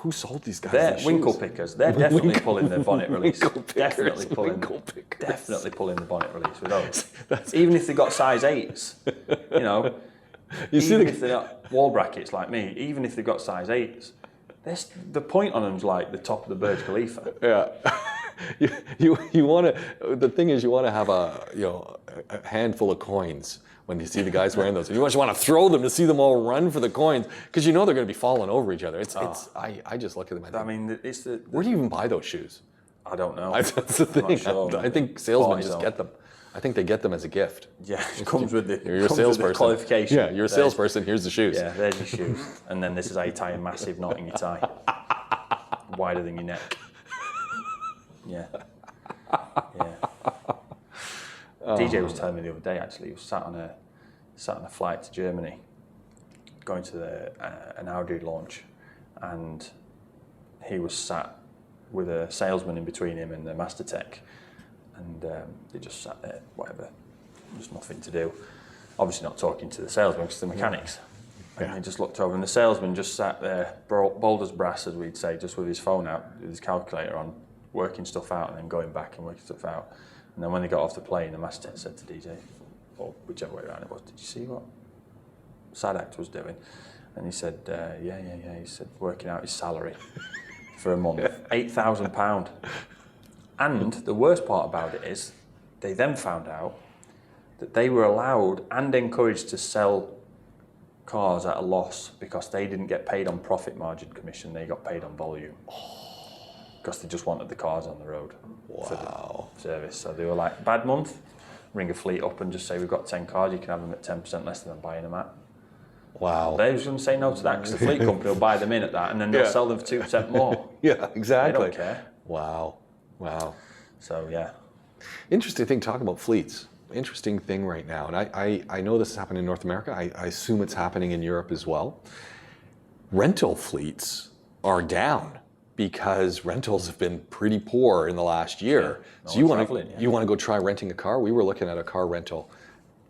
Speaker 1: who sold these guys
Speaker 2: They're
Speaker 1: these
Speaker 2: winkle
Speaker 1: shoes?
Speaker 2: pickers. They're definitely pulling the bonnet release.
Speaker 1: Definitely
Speaker 2: pulling the bonnet release with those. Even if they got size 8s, you know. Even if they're not wall brackets like me, even if they've got size 8s, the point on them's like the top of the Burj Khalifa.
Speaker 1: Yeah. you want to. The thing is, you want to have a handful of coins when you see the guys wearing those. You just want to throw them to see them all run for the coins because you know they're going to be falling over each other. I just look at them. And think, where do you even buy those shoes?
Speaker 2: I don't know.
Speaker 1: That's the thing.
Speaker 2: Sure.
Speaker 1: I think salesmen just get them. I think they get them as a gift.
Speaker 2: Yeah, it comes with the,
Speaker 1: you're a salesperson.
Speaker 2: Qualification.
Speaker 1: Yeah, you're a salesperson. Here's the shoes.
Speaker 2: Yeah, there's your shoes. And then this is how you tie a massive knot in your tie, wider than your neck. Yeah. DJ was telling me the other day. Actually, he was sat on a flight to Germany, going to an Audi launch, and he was sat with a salesman in between him and the master tech. And they just sat there, whatever, just nothing to do. Obviously not talking to the salesman, because the mechanics. And they just looked over, and the salesman just sat there, bold as brass, as we'd say, just with his phone out, with his calculator on, working stuff out, and then going back and working stuff out. And then when they got off the plane, the master said to DJ, or whichever way around it was, did you see what Sadak was doing? And he said, yeah. He said, working out his salary for a month, £8,000. And the worst part about it is, they then found out that they were allowed and encouraged to sell cars at a loss because they didn't get paid on profit margin commission, they got paid on volume. Because they just wanted the cars on the road for the service. So they were like, bad month, ring a fleet up and just say, we've got 10 cars, you can have them at 10% less than I'm buying them at.
Speaker 1: Wow.
Speaker 2: They're just going to say no to that because the fleet company will buy them in at that and then they'll sell them for 2% more.
Speaker 1: Yeah, exactly.
Speaker 2: They don't care.
Speaker 1: Wow.
Speaker 2: So, yeah.
Speaker 1: Interesting thing talking about fleets. Interesting thing right now. And I know this is happening in North America. I assume it's happening in Europe as well. Rental fleets are down because rentals have been pretty poor in the last year.
Speaker 2: Yeah.
Speaker 1: So you want to go try renting a car? We were looking at a car rental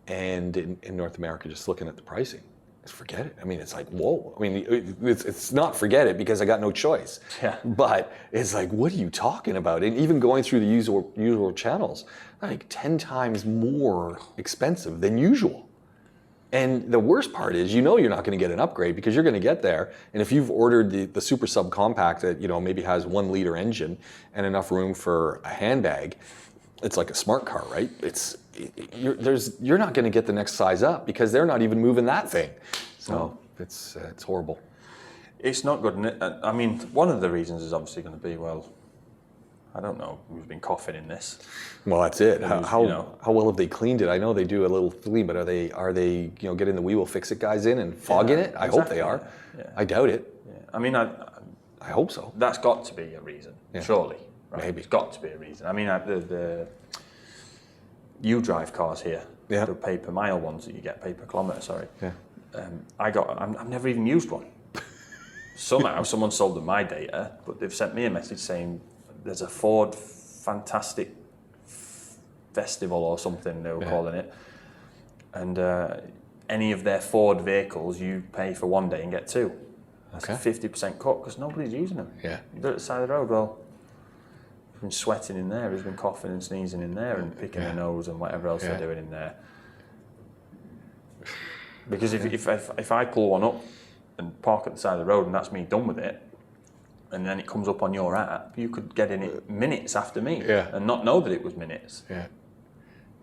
Speaker 1: and in North America, just looking at the pricing. Forget it. I mean, it's like, whoa. I mean, it's not forget it because I got no choice.
Speaker 2: Yeah.
Speaker 1: But it's like, what are you talking about? And even going through the usual channels, like 10 times more expensive than usual. And the worst part is, you're not going to get an upgrade because you're going to get there. And if you've ordered the super subcompact that, maybe has 1 liter engine and enough room for a handbag, it's like a smart car, right? You're not going to get the next size up because they're not even moving that thing. So it's horrible.
Speaker 2: It's not good. I mean, one of the reasons is obviously going to be, well, I don't know, we've been coughing in this.
Speaker 1: Well, that's it. How well have they cleaned it? I know they do a little clean, but are they getting the We Will Fix It guys in and fogging it? I hope they are.
Speaker 2: Yeah.
Speaker 1: I doubt it.
Speaker 2: Yeah. I mean, I
Speaker 1: hope so.
Speaker 2: That's got to be a reason, surely. Right?
Speaker 1: Maybe.
Speaker 2: It's got to be a reason. I mean, you drive cars here, the pay per mile ones that you get, pay per kilometre, sorry.
Speaker 1: Yeah.
Speaker 2: I've never even used one. Somehow someone sold them my data, but they've sent me a message saying there's a Ford Fantastic Festival or something they were calling it, and any of their Ford vehicles you pay for 1 day and get 2. That's a 50% cut because nobody's using them.
Speaker 1: Yeah.
Speaker 2: They're at the side of the road. Well, he's been sweating in there, he's been coughing and sneezing in there and picking their nose and whatever else they're doing in there. Because if I pull one up and park at the side of the road and that's me done with it, and then it comes up on your app, you could get in it minutes after me and not know that it was minutes.
Speaker 1: Yeah.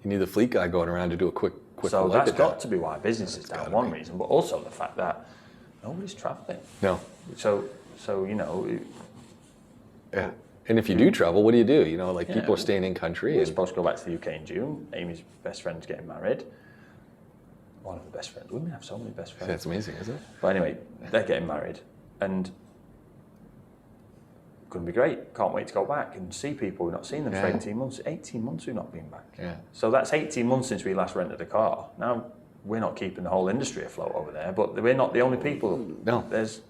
Speaker 1: You need the fleet guy going around to do a quick
Speaker 2: So that's got to be why business is down, one reason, but also the fact that nobody's travelling.
Speaker 1: No.
Speaker 2: So
Speaker 1: yeah. And if you do travel, what do? People are staying in country.
Speaker 2: We're supposed to go back to the UK in June. Amy's best friend's getting married. One of the best friends. Women have so many best friends.
Speaker 1: That's amazing, isn't it?
Speaker 2: But anyway, they're getting married and going to be great. Can't wait to go back and see people. We've not seen them for 18 months. 18 months we've not been back.
Speaker 1: Yeah.
Speaker 2: So that's 18 months since we last rented a car. Now, we're not keeping the whole industry afloat over there, but we're not the only people.
Speaker 1: No.
Speaker 2: There's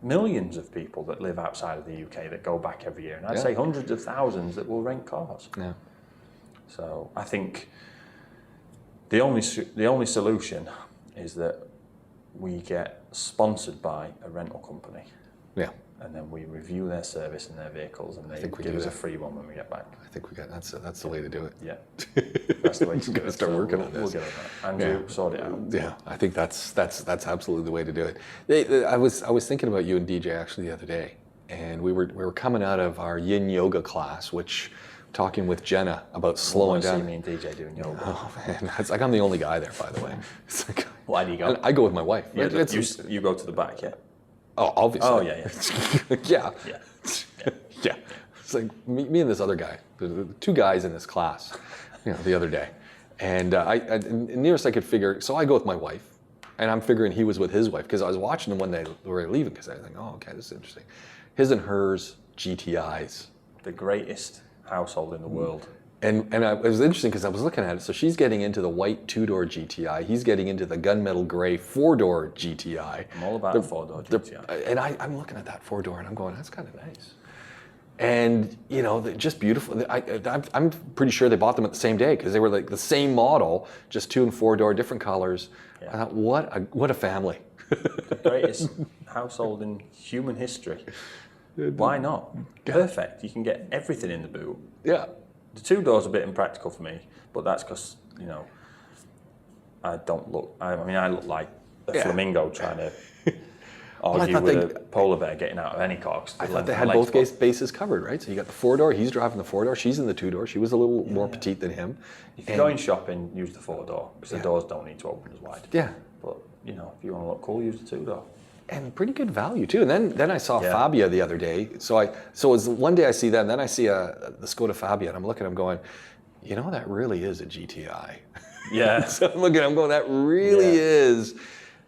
Speaker 2: millions of people that live outside of the UK that go back every year, and I'd say hundreds of thousands that will rent cars.
Speaker 1: Yeah.
Speaker 2: So I think the only solution is that we get sponsored by a rental company.
Speaker 1: Yeah.
Speaker 2: And then we review their service and their vehicles, and they give us a free one when we get back.
Speaker 1: I think that's the way to do it.
Speaker 2: Yeah, that's the way to do it.
Speaker 1: Start working on this.
Speaker 2: We'll get on that. Andrew, sort it out.
Speaker 1: Yeah, I think that's absolutely the way to do it. I was thinking about you and DJ actually the other day, and we were coming out of our Yin Yoga class, which talking with Jenna about slowing down.
Speaker 2: See me and DJ doing yoga.
Speaker 1: Oh man, that's like I'm the only guy there, by the way. It's like,
Speaker 2: why do you go?
Speaker 1: I go with my wife.
Speaker 2: Yeah, you go to the back, yeah.
Speaker 1: Oh, obviously.
Speaker 2: Oh yeah.
Speaker 1: Yeah. It's like me and this other guy, the 2 guys in this class, the other day. And nearest I could figure, so I go with my wife, and I'm figuring he was with his wife, because I was watching them when they were leaving, because I was like, oh, okay, this is interesting. His and hers GTIs.
Speaker 2: The greatest household in the world.
Speaker 1: And it was interesting because I was looking at it. So she's getting into the white 2-door GTI. He's getting into the gunmetal gray 4-door GTI.
Speaker 2: I'm all about the 4-door GTI.
Speaker 1: And I'm looking at that 4-door and I'm going, that's kind of nice. And they're just beautiful. I'm pretty sure they bought them at the same day because they were like the same model, just 2- and 4-door, different colors. Yeah. I thought, what a family.
Speaker 2: The greatest household in human history. Why not? Perfect. You can get everything in the boot.
Speaker 1: Yeah.
Speaker 2: The 2-door's a bit impractical for me, but that's because, I don't look, I look like a flamingo trying to argue with a polar bear getting out of any car.
Speaker 1: I thought they had both bases covered, right? So you got the 4-door, he's driving the 4-door, she's in the 2-door, she was a little more petite than him.
Speaker 2: If you're going shopping, use the 4-door, because the doors don't need to open as wide.
Speaker 1: Yeah.
Speaker 2: But, if you want to look cool, use the 2-door.
Speaker 1: And pretty good value too. And then I saw Fabia the other day. So it was one day I see that, and then I see the Skoda Fabia, and I'm looking, I'm going, you know, that really is a GTI.
Speaker 2: Yeah.
Speaker 1: So I'm looking, I'm going, that really is.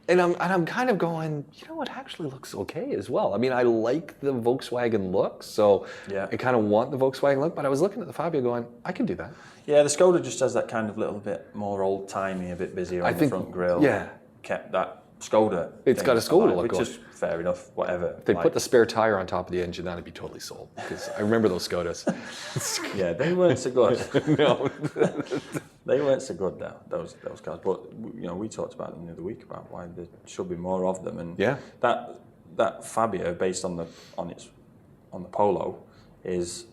Speaker 1: And I'm kind of going, you know, it actually looks okay as well. I mean, I like the Volkswagen look, so I kind of want the Volkswagen look, but I was looking at the Fabia going, I can do that.
Speaker 2: Yeah, the Skoda just has that kind of little bit more old-timey, a bit busier on the front grille.
Speaker 1: Yeah.
Speaker 2: Kept that Skoda.
Speaker 1: It's got a Skoda look,
Speaker 2: which is fair enough, whatever.
Speaker 1: If they put the spare tire on top of the engine, that'd be totally sold. Because I remember those Skodas.
Speaker 2: Yeah, they weren't so good.
Speaker 1: No.
Speaker 2: They weren't so good though, those cars. But you know, we talked about them the other week about why there should be more of them. And that Fabia, based on the Polo, is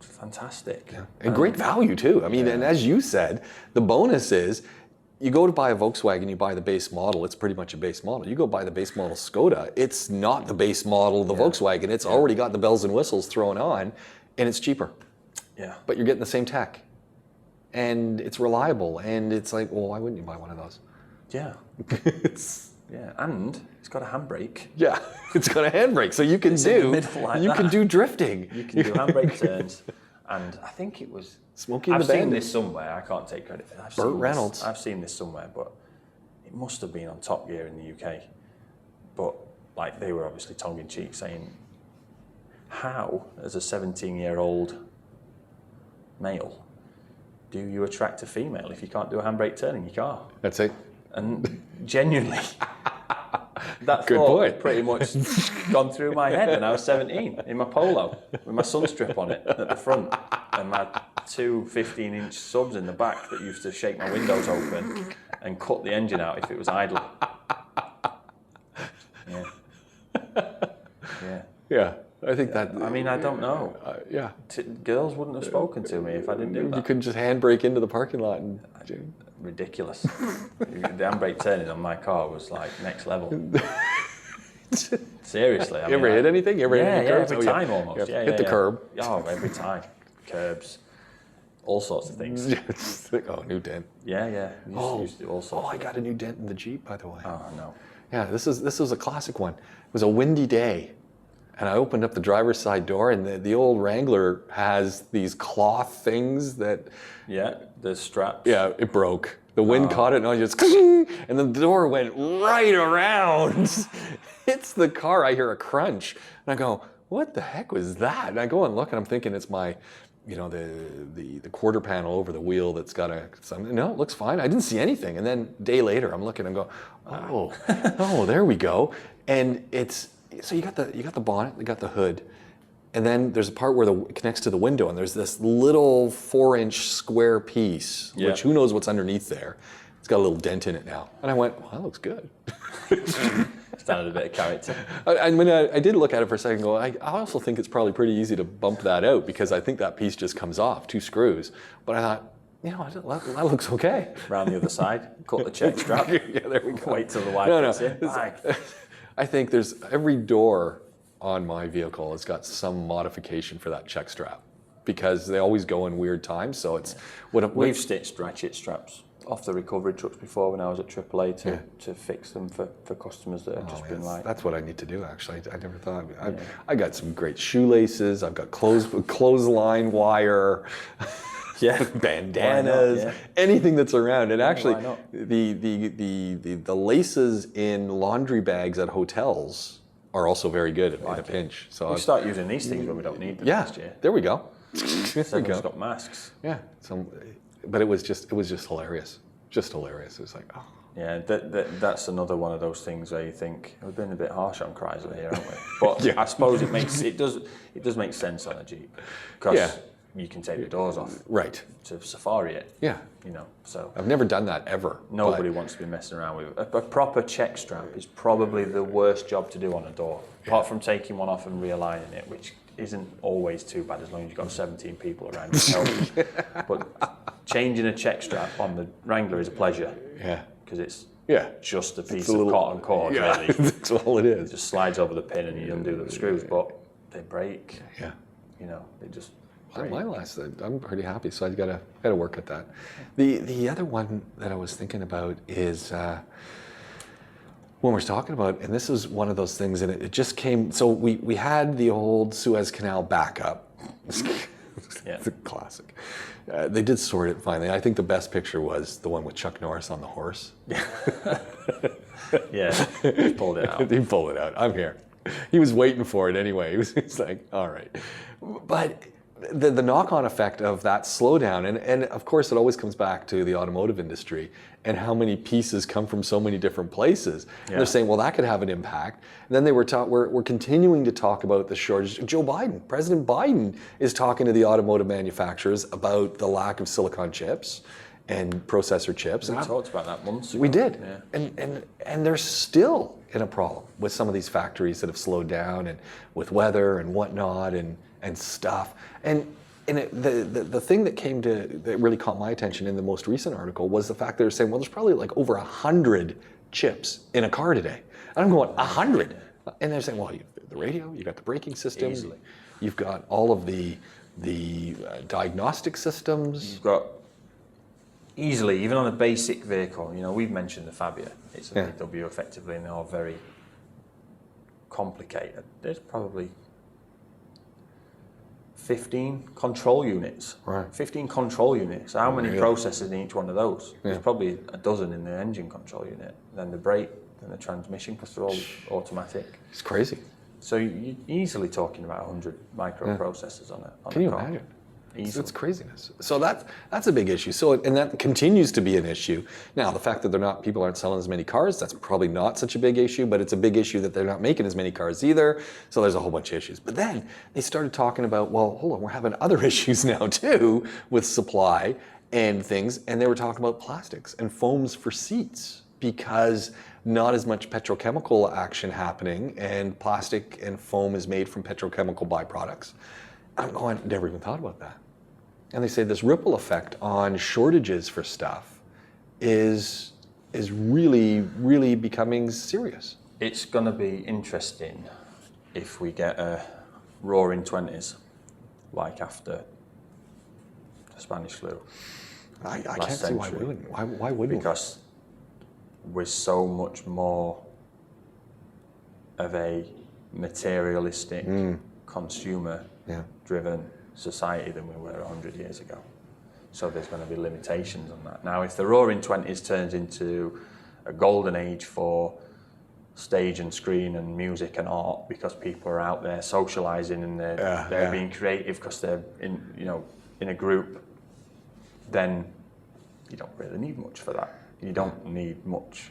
Speaker 2: fantastic.
Speaker 1: Yeah. And great value too. I mean, and as you said, the bonus is you go to buy a Volkswagen, you buy the base model, it's pretty much a base model. You go buy the base model Skoda, it's not the base model of the Volkswagen, it's already got the bells and whistles thrown on, and it's cheaper.
Speaker 2: Yeah.
Speaker 1: But you're getting the same tech. And it's reliable, and it's like, well, why wouldn't you buy one of those?
Speaker 2: Yeah. And it's got a handbrake.
Speaker 1: Yeah, it's got a handbrake, so you can can do drifting.
Speaker 2: You can do handbrake turns, and I think it was
Speaker 1: Smokey
Speaker 2: I've
Speaker 1: the
Speaker 2: seen
Speaker 1: Bandit.
Speaker 2: this somewhere. I can't take credit for it.
Speaker 1: Burt Reynolds.
Speaker 2: I've seen this somewhere, but it must have been on Top Gear in the UK. But like they were obviously tongue in cheek saying, "How, as a 17-year-old male, do you attract a female if you can't do a handbrake turn in your car?"
Speaker 1: That's it.
Speaker 2: And genuinely, that
Speaker 1: Good
Speaker 2: thought
Speaker 1: point.
Speaker 2: had pretty much gone through my head when I was 17 in my Polo with my sunstrip on it at the front and my two 15-inch subs in the back that used to shake my windows open and cut the engine out if it was idle.
Speaker 1: Yeah, I think that.
Speaker 2: I mean, I don't know. Girls wouldn't have spoken to me if I didn't do that.
Speaker 1: You couldn't just handbrake into the parking lot and.
Speaker 2: Ridiculous. The handbrake turning on my car was like next level. Seriously.
Speaker 1: You ever hit anything? You ever hit any curbs?
Speaker 2: Every time almost.
Speaker 1: Hit the curb.
Speaker 2: Oh, every time. Curbs. All sorts of things.
Speaker 1: New dent.
Speaker 2: Yeah. Used to do all sorts.
Speaker 1: I got a new dent in the Jeep, by the way.
Speaker 2: Oh, no.
Speaker 1: Yeah, this was a classic one. It was a windy day, and I opened up the driver's side door, and the old Wrangler has these cloth things that.
Speaker 2: Yeah, the straps.
Speaker 1: Yeah, it broke. The wind caught it, and I just, and then the door went right around. Hits the car. I hear a crunch, and I go, "What the heck was that?" And I go and look, and I'm thinking it's my, the quarter panel over the wheel that's got no, it looks fine. I didn't see anything. And then a day later, I'm looking and go, oh, there we go. And so you got the bonnet, you got the hood. And then there's a part where it connects to the window, and there's this little 4-inch square piece, which who knows what's underneath there. It's got a little dent in it now. And I went, well, that looks good.
Speaker 2: It's added a bit of character.
Speaker 1: I mean, I did look at it for a second and go, I also think it's probably pretty easy to bump that out because I think that piece just comes off, 2 screws. But I thought, that looks okay.
Speaker 2: Round the other side, cut the check strap.
Speaker 1: Yeah, there we go.
Speaker 2: Wait till the wipe gets in.
Speaker 1: I think there's every door on my vehicle has got some modification for that check strap because they always go in weird times. So it's
Speaker 2: we've stitched ratchet straps off the recovery trucks before when I was at AAA to fix them for customers that have just been like.
Speaker 1: That's what I need to do actually. I never thought. I got some great shoelaces. I've got clothesline wire. Yeah, bandanas, anything that's around. And actually, the laces in laundry bags at hotels are also very good in a pinch. So
Speaker 2: we start using these things when we don't need them next year.
Speaker 1: There we go.
Speaker 2: Everyone's got masks.
Speaker 1: Yeah. But it was just hilarious. Just hilarious. It was like, oh.
Speaker 2: Yeah, that's another one of those things where you think we've been a bit harsh on Chrysler here, haven't we? But I suppose it does make sense on a Jeep because you can take the doors off.
Speaker 1: Right.
Speaker 2: To safari it.
Speaker 1: Yeah.
Speaker 2: So
Speaker 1: I've never done that ever.
Speaker 2: Nobody wants to be messing around with it. A proper check strap is probably the worst job to do on a door, apart from taking one off and realigning it, which isn't always too bad as long as you've got 17 people around to help you. But changing a check strap on the Wrangler is a pleasure.
Speaker 1: Yeah.
Speaker 2: Because it's just a piece
Speaker 1: of
Speaker 2: cotton cord, really.
Speaker 1: That's all it is.
Speaker 2: It just slides over the pin and you undo the screws, but they break.
Speaker 1: Yeah.
Speaker 2: They just.
Speaker 1: My last, I'm pretty happy, so I gotta work at that. The other one that I was thinking about is when we're talking about, and this is one of those things, and it just came. So we had the old Suez Canal backup.
Speaker 2: Yeah.
Speaker 1: It's a classic. They did sort it finally. I think the best picture was the one with Chuck Norris on the horse.
Speaker 2: Yeah, he pulled it out.
Speaker 1: He pulled it out. I'm here. He was waiting for it anyway. He's like, all right. But the knock-on effect of that slowdown, and of course it always comes back to the automotive industry and how many pieces come from so many different places. And they're saying, well, that could have an impact. And then we're continuing to talk about the shortage. Joe Biden, President Biden is talking to the automotive manufacturers about the lack of silicon chips and processor chips.
Speaker 2: We talked about that months ago.
Speaker 1: We did.
Speaker 2: Yeah.
Speaker 1: And they're still in a problem with some of these factories that have slowed down and with weather and whatnot and stuff. And the thing that really caught my attention in the most recent article was the fact that they're saying, well, there's probably like over 100 chips in a car today. And I'm going, 100? And they're saying, well, you the radio, you got the braking system,
Speaker 2: Easily.
Speaker 1: You've got all of the diagnostic systems.
Speaker 2: You've got easily, even on a basic vehicle, you know, we've mentioned the Fabia. It's a VW effectively, and they're all very complicated. There's probably 15 control units.
Speaker 1: Right.
Speaker 2: 15 control units. How many processors in each one of those?
Speaker 1: Yeah.
Speaker 2: There's probably a dozen in the engine control unit, then the brake, then the transmission, because they're all automatic.
Speaker 1: It's crazy.
Speaker 2: So you're easily talking about 100 microprocessors on a
Speaker 1: Can you
Speaker 2: car.
Speaker 1: imagine?
Speaker 2: Easily.
Speaker 1: It's craziness. So that's a big issue. So, and that continues to be an issue. Now, the fact that people aren't selling as many cars, that's probably not such a big issue, but it's a big issue that they're not making as many cars either. So there's a whole bunch of issues. But then they started talking about, well, hold on, we're having other issues now too with supply and things. And they were talking about plastics and foams for seats because not as much petrochemical action happening, and plastic and foam is made from petrochemical byproducts. I'm going, never even thought about that. And they say this ripple effect on shortages for stuff is really, really becoming serious.
Speaker 2: It's going to be interesting if we get a roaring 20s, like after the Spanish flu.
Speaker 1: I can't see why we wouldn't. Why wouldn't we?
Speaker 2: Because we're so much more of a materialistic, consumer-driven society than we were 100 years ago. So there's going to be limitations on that. Now, if the roaring 20s turns into a golden age for stage and screen and music and art, because people are out there socializing and they're being creative because they're in a group, then you don't really need much for that. You don't need much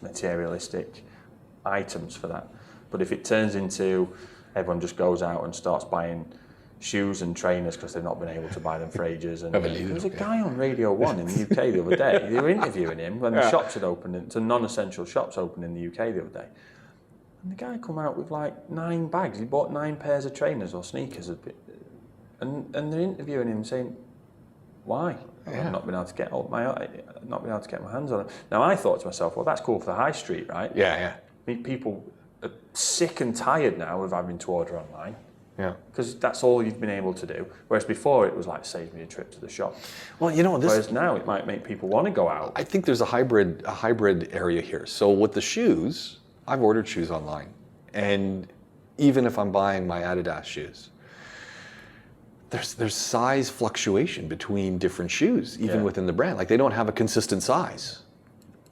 Speaker 2: materialistic items for that. But if it turns into everyone just goes out and starts buying shoes and trainers because they've not been able to buy them for ages. And there was a guy on Radio 1 in the UK the other day. They were interviewing him when the shops had opened, some non-essential shops opened in the UK the other day. And the guy come out with like 9 bags. He bought 9 pairs of trainers or sneakers. And they're interviewing him saying, why? I've not been able to get my hands on it. Now I thought to myself, well, that's cool for the high street, right?
Speaker 1: Yeah.
Speaker 2: People are sick and tired now of having to order online.
Speaker 1: Yeah.
Speaker 2: Because that's all you've been able to do. Whereas before it was like, save me a trip to the shop.
Speaker 1: Well,
Speaker 2: Whereas now it might make people want to go out.
Speaker 1: I think there's a hybrid area here. So with the shoes, I've ordered shoes online, and even if I'm buying my Adidas shoes, there's size fluctuation between different shoes, even within the brand. Like they don't have a consistent size.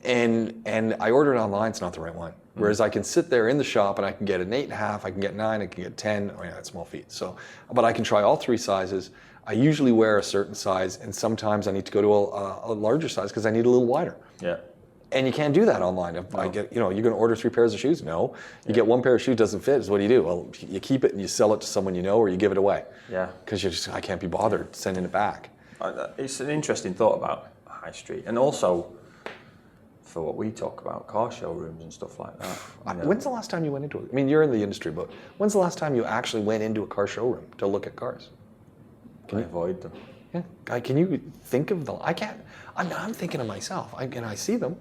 Speaker 1: And I order it online, it's not the right one. Whereas I can sit there in the shop and I can get an 8.5, I can get 9, I can get 10. Oh yeah, that's small feet. So, but I can try all 3 sizes. I usually wear a certain size, and sometimes I need to go to a larger size because I need a little wider.
Speaker 2: Yeah.
Speaker 1: And you can't do that online. If I get, you're going to order 3 pairs of shoes? No. You get 1 pair of shoes doesn't fit. So what do? Well, you keep it and you sell it to someone you know, or you give it away.
Speaker 2: Yeah.
Speaker 1: Because I can't be bothered sending it back.
Speaker 2: It's an interesting thought about high street, and also for what we talk about, car showrooms and stuff like that.
Speaker 1: When's the last time you went into it? I mean, you're in the industry, but when's the last time you actually went into a car showroom to look at cars?
Speaker 2: I avoid them.
Speaker 1: Yeah. Can you think of the? I can't. I'm thinking of myself. And I see them.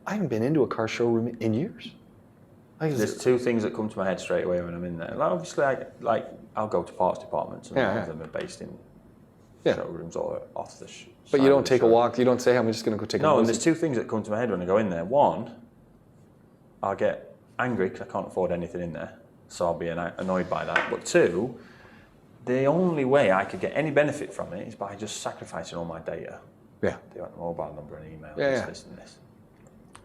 Speaker 1: I haven't been into a car showroom in years.
Speaker 2: There's 2 things that come to my head straight away when I'm in there. Like, obviously, I'll go to parts departments, and a lot of them are based in showrooms or off the.
Speaker 1: But you don't take a walk. You don't say, "I'm just going to go take a."
Speaker 2: No, and there's 2 things that come to my head when I go in there. One, I'll get angry because I can't afford anything in there, so I'll be annoyed by that. But 2, the only way I could get any benefit from it is by just sacrificing all my data.
Speaker 1: Yeah.
Speaker 2: They want the mobile number and email,
Speaker 1: Yeah,
Speaker 2: this and this.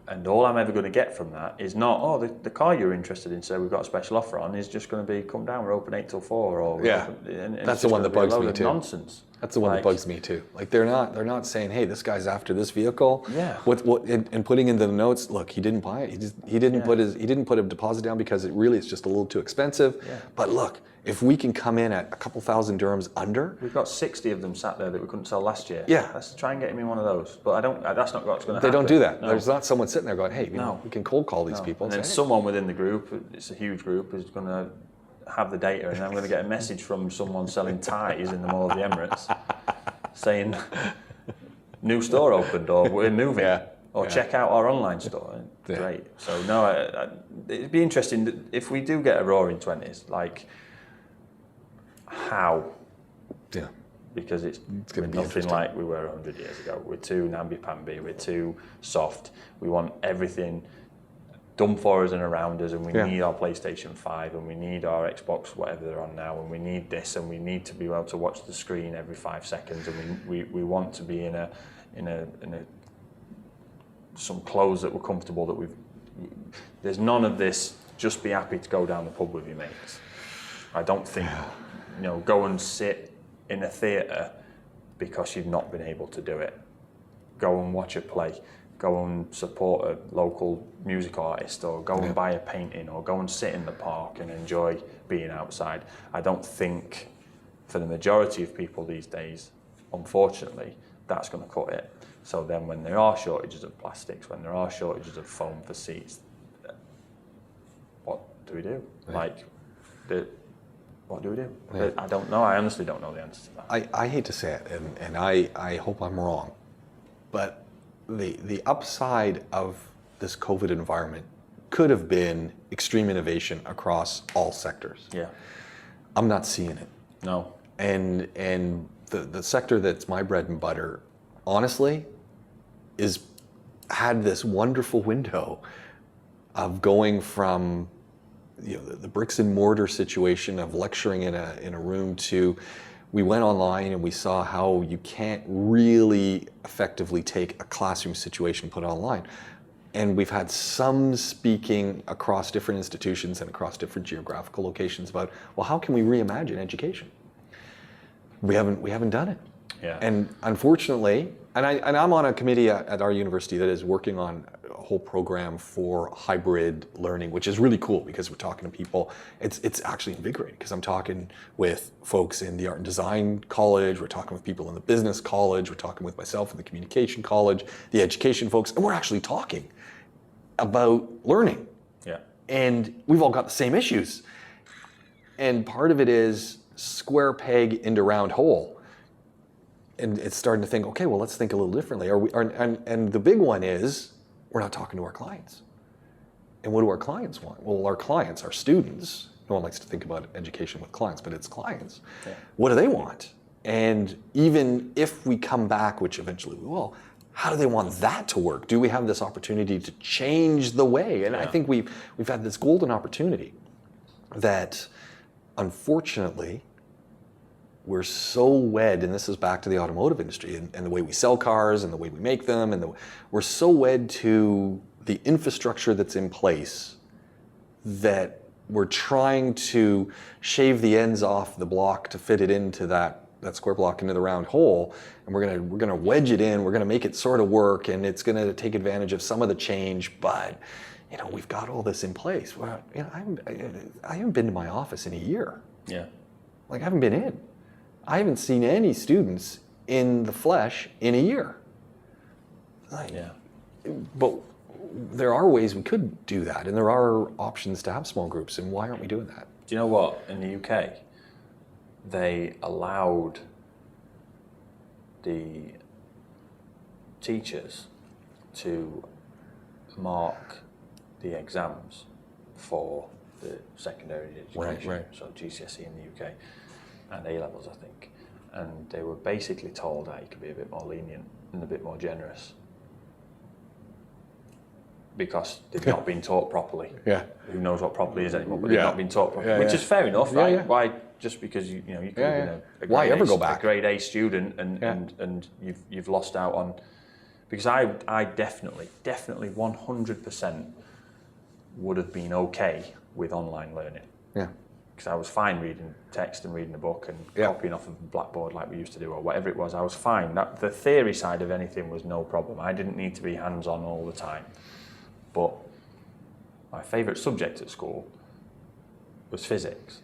Speaker 2: And all I'm ever going to get from that is not, oh, the car you're interested in, so we've got a special offer on, is just going to be, come down, we're open 8 till 4. Or
Speaker 1: Yeah.
Speaker 2: and
Speaker 1: That's the one that bugs me too.
Speaker 2: Nonsense.
Speaker 1: That's the one that bugs me too. Like they're not saying, hey, this guy's after this vehicle.
Speaker 2: Yeah.
Speaker 1: And putting into the notes, look, he didn't buy it. He didn't put a deposit down because it's just a little too expensive.
Speaker 2: Yeah.
Speaker 1: But look, if we can come in at a couple thousand dirhams under,
Speaker 2: we've got 60 of them sat there that we couldn't sell last year.
Speaker 1: Yeah.
Speaker 2: Let's try and get him in one of those. But that's not what's going to happen.
Speaker 1: They don't do that.
Speaker 2: No.
Speaker 1: There's not someone sitting there going, hey, we can cold call these people.
Speaker 2: And then someone within the group, it's a huge group, is going to have the data, and I'm going to get a message from someone selling ties in the Mall of the Emirates saying, new store opened, or we're moving, or check out our online store. Great. So no, it'd be interesting that if we do get a roaring 20s, like how?
Speaker 1: Yeah.
Speaker 2: Because it's
Speaker 1: going to be
Speaker 2: nothing like we were 100 years ago. We're too namby-pamby, we're too soft. We want everything done for us and around us, and we need our PlayStation 5, and we need our Xbox, whatever they're on now, and we need this, and we need to be able to watch the screen every 5 seconds, and we want to be in a some clothes that we're comfortable, that there's none of this just be happy to go down the pub with your mates. I don't think, go and sit in a theatre because you've not been able to do it. Go and watch a play. Go and support a local music artist, or go and buy a painting, or go and sit in the park and enjoy being outside. I don't think for the majority of people these days, unfortunately, that's going to cut it. So then when there are shortages of plastics, when there are shortages of foam for seats, what do we do? What do we do? Yeah. I don't know. I honestly don't know the answer to that.
Speaker 1: I hate to say it, and I hope I'm wrong, but the upside of this COVID environment could have been extreme innovation across all sectors.
Speaker 2: Yeah.
Speaker 1: I'm not seeing it.
Speaker 2: No.
Speaker 1: And the sector that's my bread and butter, honestly, had this wonderful window of going from the bricks and mortar situation of lecturing in a room to, we went online and we saw how you can't really effectively take a classroom situation, put it online. And we've had some speaking across different institutions and across different geographical locations about, well, how can we reimagine education? We haven't done it.
Speaker 2: Yeah.
Speaker 1: And unfortunately, and I'm on a committee at our university that is working on a whole program for hybrid learning, which is really cool because we're talking to people. It's actually invigorating because I'm talking with folks in the art and design college, we're talking with people in the business college, we're talking with myself in the communication college, the education folks, and we're actually talking about learning.
Speaker 2: Yeah.
Speaker 1: And we've all got the same issues. And part of it is square peg into round hole. And it's starting to think, okay, well, let's think a little differently. And the big one is, we're not talking to our clients. And what do our clients want? Well, our clients, our students, no one likes to think about education with clients, but it's clients. Yeah. What do they want? And even if we come back, which eventually we will, how do they want that to work? Do we have this opportunity to change the way? And I think we've had this golden opportunity that, unfortunately, we're so wed, and this is back to the automotive industry and the way we sell cars and the way we make them, and we're so wed to the infrastructure that's in place that we're trying to shave the ends off the block to fit it into that square block into the round hole, and we're gonna wedge it in, we're gonna make it sort of work, and it's gonna take advantage of some of the change, but we've got all this in place. Well, I haven't been to my office in a year.
Speaker 2: Yeah.
Speaker 1: Like, I haven't been in. I haven't seen any students in the flesh in a year. But there are ways we could do that, and there are options to have small groups, and why aren't we doing that?
Speaker 2: Do you know what? In the UK, they allowed the teachers to mark the exams for the secondary education,
Speaker 1: right.
Speaker 2: So GCSE in the UK, and A-levels, I think. And they were basically told that you could be a bit more lenient and a bit more generous. because they've not been taught properly.
Speaker 1: Yeah.
Speaker 2: Who knows what properly is anymore, but they've
Speaker 1: Yeah.
Speaker 2: not been taught properly,
Speaker 1: Yeah,
Speaker 2: which
Speaker 1: yeah.
Speaker 2: is fair enough,
Speaker 1: Yeah,
Speaker 2: right?
Speaker 1: yeah.
Speaker 2: Why, just because you know, you could have been a
Speaker 1: Why
Speaker 2: grade
Speaker 1: ever
Speaker 2: A,
Speaker 1: go back?
Speaker 2: a grade A student and you've lost out on, because I definitely 100% would have been okay with online learning.
Speaker 1: Yeah.
Speaker 2: Because I was fine reading text and reading a book and copying off of a blackboard like we used to do, or whatever it was. I was fine. The theory side of anything was no problem. I didn't need to be hands-on all the time. But my favourite subject at school was physics.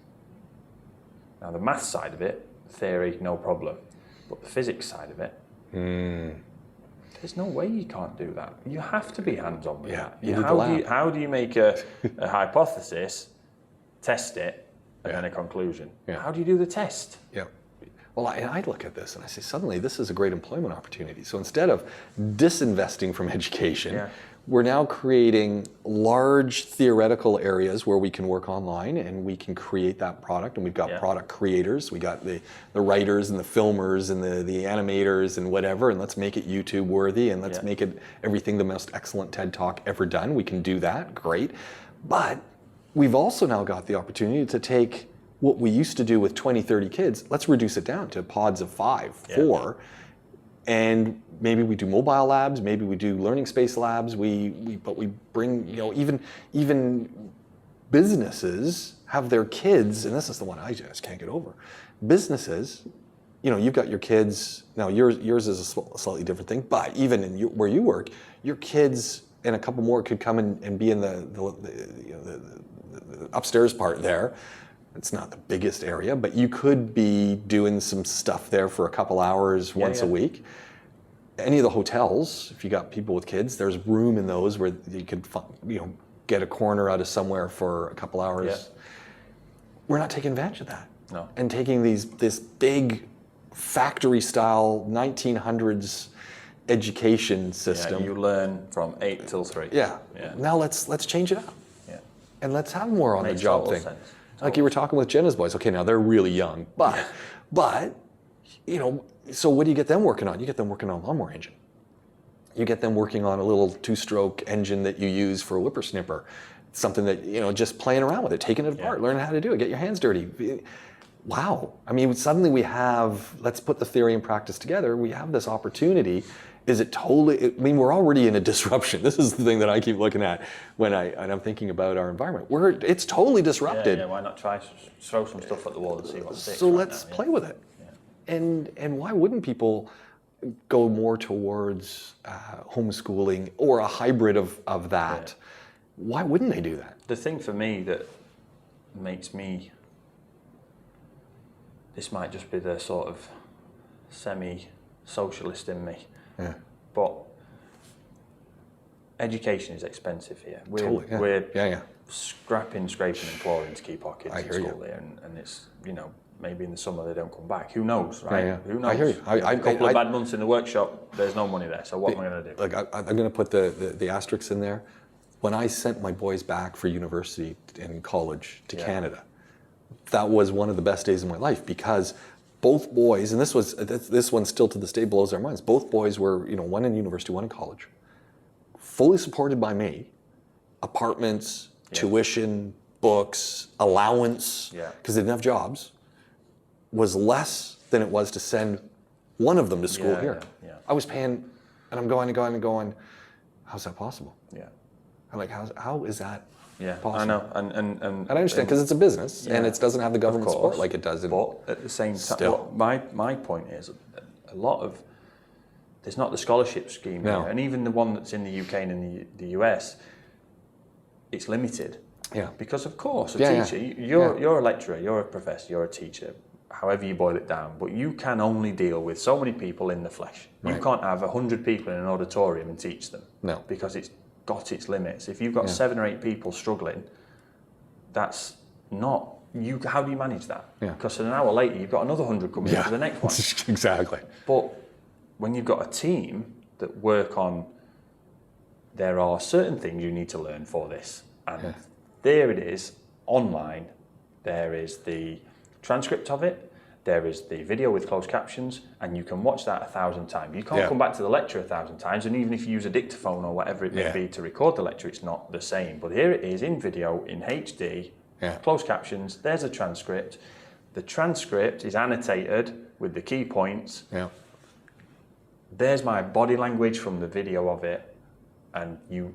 Speaker 2: Now the maths side of it, theory, no problem. But the physics side of it, there's no way you can't do that. You have to be hands-on with that. How do you make a hypothesis, test it, and then a conclusion?
Speaker 1: Yeah.
Speaker 2: How do you do the test?
Speaker 1: Yeah. Well, I look at this and I say, suddenly this is a great employment opportunity. So instead of disinvesting from education, we're now creating large theoretical areas where we can work online and we can create that product. And we've got product creators. We got the writers and the filmers and the animators and whatever. And let's make it YouTube worthy and let's make it everything the most excellent TED Talk ever done. We can do that. Great. But we've also now got the opportunity to take what we used to do with 20, 30 kids, let's reduce it down to pods of 5, 4, and maybe we do mobile labs, maybe we do learning space labs, but we bring, even businesses have their kids, and this is the one I just can't get over. Businesses, you've got your kids, now yours is a slightly different thing, but even in where you work, your kids and a couple more could come and be in the upstairs part there. It's not the biggest area, but you could be doing some stuff there for a couple hours once a week. Any of the hotels, if you got people with kids, there's room in those where you could get a corner out of somewhere for a couple hours. Yeah. We're not taking advantage of that.
Speaker 2: No.
Speaker 1: And taking this big factory style 1900s education system.
Speaker 2: Yeah, you learn from 8 till 3.
Speaker 1: Yeah. Now let's change it up.
Speaker 2: Yeah.
Speaker 1: And let's have more on the job thing.
Speaker 2: Sense.
Speaker 1: Like you were talking with Jenna's boys. Okay, now they're really young, but so what do you get them working on? You get them working on a lawnmower engine. You get them working on a little 2-stroke engine that you use for a whippersnipper. Something that, just playing around with it, taking it apart, learning how to do it, get your hands dirty. Wow. I mean, suddenly we have, let's put the theory and practice together. We have this opportunity. Is it totally, we're already in a disruption. This is the thing that I keep looking at when I'm thinking about our environment. It's totally disrupted.
Speaker 2: Yeah, why not try throw some stuff at the wall and see what sticks?
Speaker 1: So let's play with it. Yeah. And why wouldn't people go more towards homeschooling or a hybrid of that? Yeah. Why wouldn't they do that?
Speaker 2: The thing for me that makes me, this might just be the sort of semi-socialist in me, but education is expensive here. We're scraping and clawing to keep our kids in school here, and it's, maybe in the summer they don't come back. Who knows, right?
Speaker 1: Yeah.
Speaker 2: Who knows?
Speaker 1: I hear you.
Speaker 2: A couple of bad months in the workshop, there's no money there, so what am I going to do?
Speaker 1: Like I'm going to put the asterisks in there. When I sent my boys back for university and college to Canada, that was one of the best days of my life, because both boys, and this one still to this day blows our minds, both boys were, one in university, one in college, fully supported by me, apartments, tuition, books, allowance, because they didn't have jobs, was less than it was to send one of them to school here.
Speaker 2: Yeah.
Speaker 1: I was paying, and I'm going, how's that possible?
Speaker 2: Yeah.
Speaker 1: I'm like, how is that possible?
Speaker 2: I know, and
Speaker 1: I understand, because it's a business, and it doesn't have the government support like it does.
Speaker 2: But at the same time, my point is, a lot of, there's not the scholarship scheme here, and even the one that's in the UK and in the US, it's limited.
Speaker 1: Yeah.
Speaker 2: Because of course, a teacher, you're a lecturer, you're a professor, you're a teacher, however you boil it down, but you can only deal with so many people in the flesh. Right. You can't have 100 people in an auditorium and teach them.
Speaker 1: No.
Speaker 2: Because it's got its limits. If you've got 7 or 8 people struggling, that's not, how do you manage that?
Speaker 1: Yeah.
Speaker 2: Because an hour later, you've got another 100 coming in for the next one.
Speaker 1: Exactly.
Speaker 2: But when you've got a team that work on, there are certain things you need to learn for this. And there it is, online. There is the transcript of it, There is the video with closed captions, and you can watch that 1,000 times. You can't come back to the lecture 1,000 times, and even if you use a dictaphone or whatever it may be to record the lecture, it's not the same. But here it is in video, in HD, closed captions, there's a transcript. The transcript is annotated with the key points.
Speaker 1: Yeah.
Speaker 2: There's my body language from the video of it, and you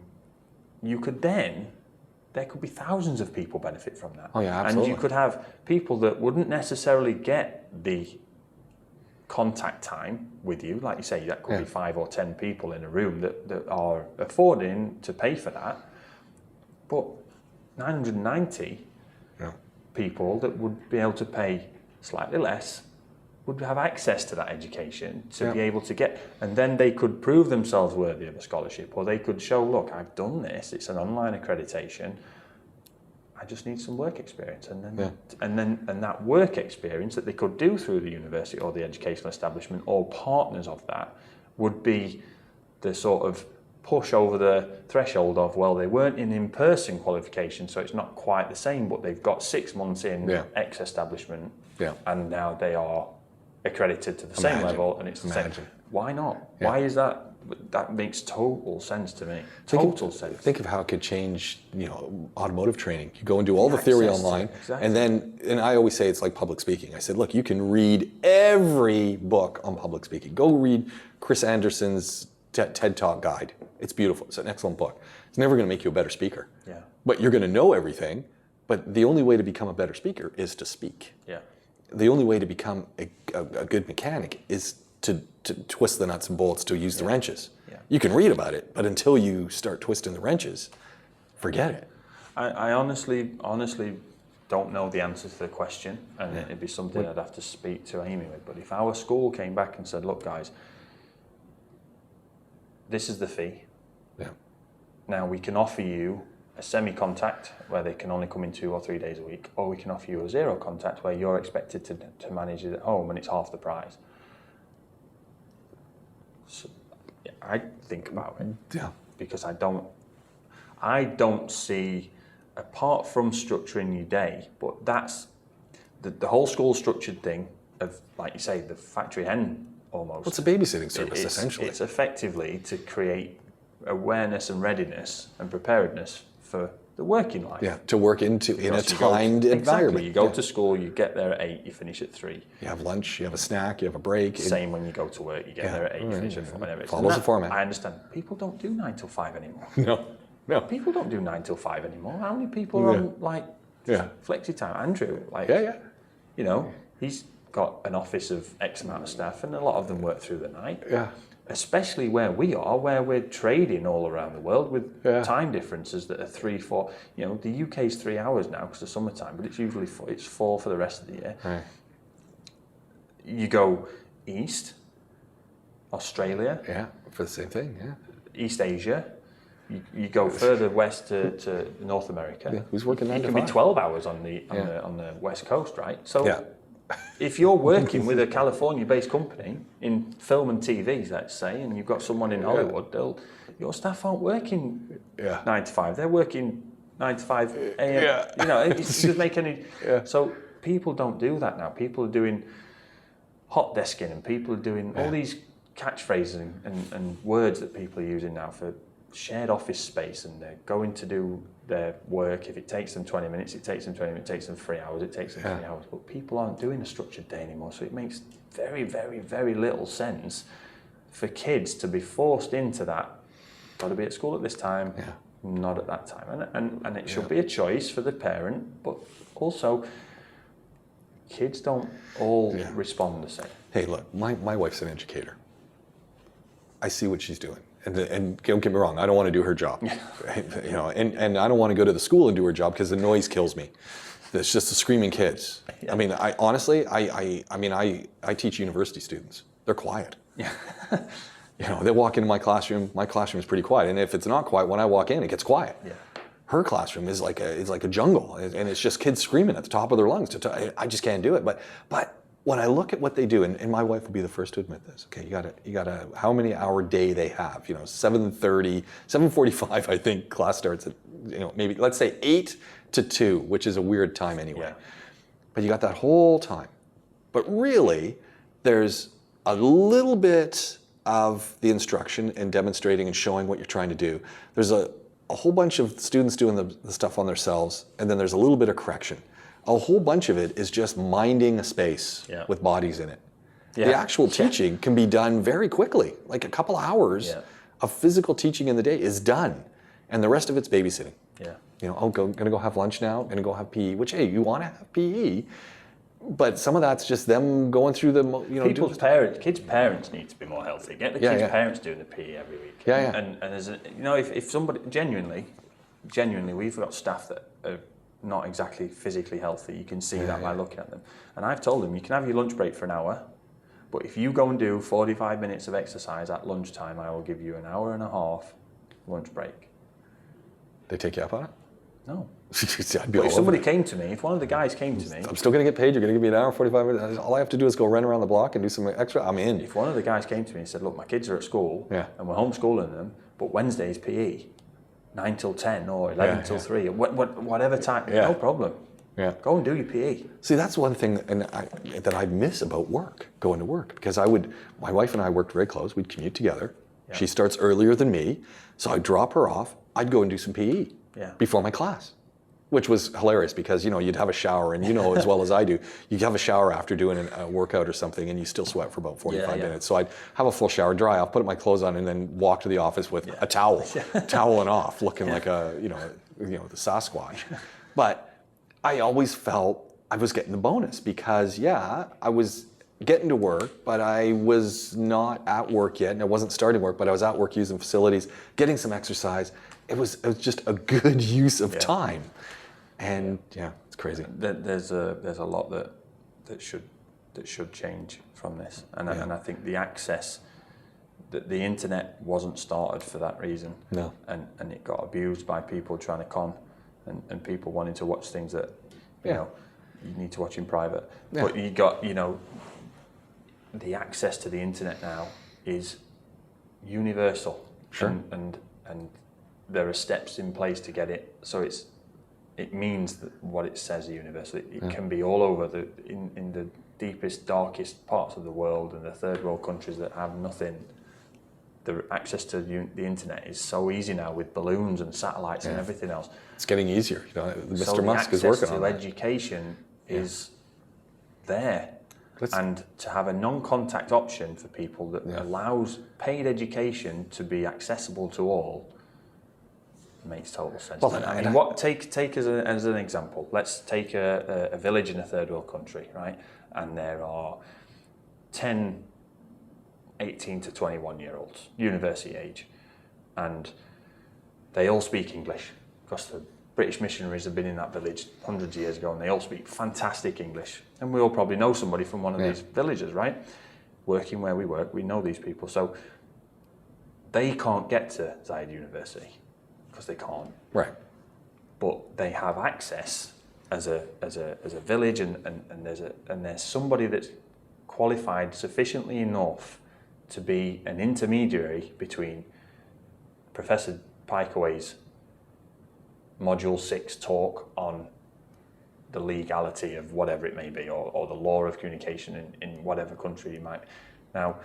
Speaker 2: could then, there could be thousands of people benefit from that.
Speaker 1: Oh yeah, absolutely.
Speaker 2: And you could have people that wouldn't necessarily get the contact time with you, like you say, that could be 5 or 10 people in a room that are affording to pay for that, but 990 people that would be able to pay slightly less would have access to that education to be able to get, and then they could prove themselves worthy of a scholarship, or they could show, look, I've done this, it's an online accreditation, I just need some work experience, and then that work experience that they could do through the university or the educational establishment or partners of that would be the sort of push over the threshold of, well, they weren't in-person qualification, so it's not quite the same, but they've got 6 months in X establishment, and now they are accredited to the same level, and it's the same. Why not? Why is that? That makes total sense to me. Total sense.
Speaker 1: Think of how it could change, automotive training. You go and do all the theory online, and I always say it's like public speaking. I said, look, you can read every book on public speaking. Go read Chris Anderson's TED Talk guide. It's beautiful. It's an excellent book. It's never going to make you a better speaker.
Speaker 2: Yeah.
Speaker 1: But you're going to know everything. But the only way to become a better speaker is to speak.
Speaker 2: Yeah.
Speaker 1: The only way to become a good mechanic is to twist the nuts and bolts, to use the wrenches. Yeah. You can read about it, but until you start twisting the wrenches, forget it.
Speaker 2: I honestly don't know the answer to the question, and it'd be something I'd have to speak to Amy with. But if our school came back and said, look, guys, this is the fee.
Speaker 1: Yeah.
Speaker 2: Now we can offer you a semi-contact where they can only come in 2 or 3 days a week, or we can offer you a zero contact where you're expected to manage it at home and it's half the price. So, I think about it because I don't see, apart from structuring your day, but that's the whole school structured thing of, like you say, the factory hen almost.
Speaker 1: It's a babysitting service, essentially.
Speaker 2: It's effectively to create awareness and readiness and preparedness for the working life.
Speaker 1: Yeah, to work in a timed environment.
Speaker 2: Exactly. You go to school, you get there at 8, you finish at 3.
Speaker 1: You have lunch, you have a snack, you have a break.
Speaker 2: Same when you go to work, you get there at 8, you finish at 4, whatever.
Speaker 1: Follows the format.
Speaker 2: I understand. People don't do 9 till 5 anymore.
Speaker 1: No.
Speaker 2: People don't do 9 till 5 anymore. How many people are on flexi time? Andrew, he's got an office of X amount of staff, and a lot of them work through the night. Yeah. Especially where we are, where we're trading all around the world with time differences that are 3, 4. The UK is 3 hours now because of summertime, but it's usually 4, it's 4 for the rest of the year. Right. You go east, Australia.
Speaker 1: Yeah, for the same thing. Yeah.
Speaker 2: East Asia. You go further west to North America. Yeah.
Speaker 1: Who's working 9 to 5?
Speaker 2: It can be 12 hours on the west coast, right? So. If you're working with a California-based company in film and TV, let's say, and you've got someone in Hollywood, your staff aren't working 9 to 5. They're working 9 to 5 a.m. It doesn't make any. So people don't do that now. People are doing hot desking, and people are doing all these catchphrases and words that people are using now for shared office space, and they're going to do their work. If it takes them 20 minutes, it takes them 20 minutes, it takes them 3 hours, it takes them 3 hours. But people aren't doing a structured day anymore, so it makes very, very, very little sense for kids to be forced into that. Got to be at school at this time, not at that time. And it should be a choice for the parent, but also kids don't all respond the same.
Speaker 1: Hey, look, my wife's an educator. I see what she's doing. And don't get me wrong, I don't want to do her job, and I don't want to go to the school and do her job because the noise kills me. It's just the screaming kids. I mean, I teach university students. They're quiet. Yeah. They walk into my classroom. My classroom is pretty quiet, and if it's not quiet when I walk in, it gets quiet. Yeah. Her classroom is like a jungle, and it's just kids screaming at the top of their lungs. I just can't do it. But when I look at what they do, and my wife will be the first to admit this. Okay, you got a how many hour day they have? 7:30, 7:45. I think class starts at maybe let's say 8 to 2, which is a weird time anyway. Yeah. But you got that whole time, But really, there's a little bit of the instruction and demonstrating and showing what you're trying to do. There's a whole bunch of students doing the stuff on themselves, and then there's a little bit of correction. A whole bunch of it is just minding a space with bodies in it. The actual teaching can be done very quickly, like a couple hours of physical teaching in the day is done, and the rest of it's babysitting. You know, oh, gonna go have lunch now, gonna go have PE, which, hey, you wanna have PE, but some of that's just them going through the, you know,
Speaker 3: kids' parents need to be more healthy. Get the kids' parents doing the PE every week. And as a, you know, if somebody genuinely, we've got staff that are not exactly physically healthy. You can see that by looking at them. And I've told them, you can have your lunch break for an hour, but if you go and do 45 minutes of exercise at lunchtime, I will give you an hour and a half lunch break.
Speaker 1: They take you up on it?
Speaker 3: No.
Speaker 1: I'd be
Speaker 3: But if somebody came to me, if one of the guys came to me...
Speaker 1: I'm still going to get paid, you're going to give me an hour, 45 minutes. All I have to do is go run around the block and do some extra, I'm in.
Speaker 3: If one of the guys came to me and said, look, my kids are at school and we're homeschooling them, but Wednesday is PE, 9 till 10 or 11 till 3, or whatever time, no problem. Go and do your PE.
Speaker 1: See, that's one thing that I miss about work, going to work, because my wife and I worked very close, we'd commute together. She starts earlier than me, so I'd drop her off, I'd go and do some PE before my class. Which was hilarious because, you know, you'd have a shower and you know as well as I do, you have a shower after doing a workout or something and you still sweat for about 45 minutes. So I'd have a full shower, dry off, put my clothes on and then walk to the office with a towel, toweling off, looking like the Sasquatch. But I always felt I was getting the bonus because, I was getting to work, but I was not at work yet and I wasn't starting work, but I was at work using facilities, getting some exercise. It was just a good use of time. And it's crazy.
Speaker 2: There's a lot that should change from this, and I think the access, the internet wasn't started for that reason.
Speaker 1: No.
Speaker 2: And it got abused by people trying to con, and people wanting to watch things that you know you need to watch in private. But you got the access to the internet now is universal.
Speaker 1: Sure.
Speaker 2: And there are steps in place to get it, so it means that what it says universally. It can be all over in the deepest, darkest parts of the world and the third world countries that have nothing. The access to the internet is so easy now with balloons and satellites and everything else.
Speaker 1: It's getting easier. You know, Mr.
Speaker 2: So
Speaker 1: Musk is working on that.
Speaker 2: Education is there. And to have a non-contact option for people that allows paid education to be accessible to all makes total sense.
Speaker 1: Well,
Speaker 2: Take as an example. Let's take a village in a third world country, right? And there are 10, 18 to 21-year-olds, university age, and they all speak English because the British missionaries have been in that village hundreds of years ago, and they all speak fantastic English. And we all probably know somebody from one of these villages, right? Working where we work, we know these people. So they can't get to Zayed University because they can't.
Speaker 1: Right.
Speaker 2: But they have access as a village, and there's somebody that's qualified sufficiently enough to be an intermediary between Professor Pikeway's Module 6 talk on the legality of whatever it may be, or the law of communication in whatever country you might. Now,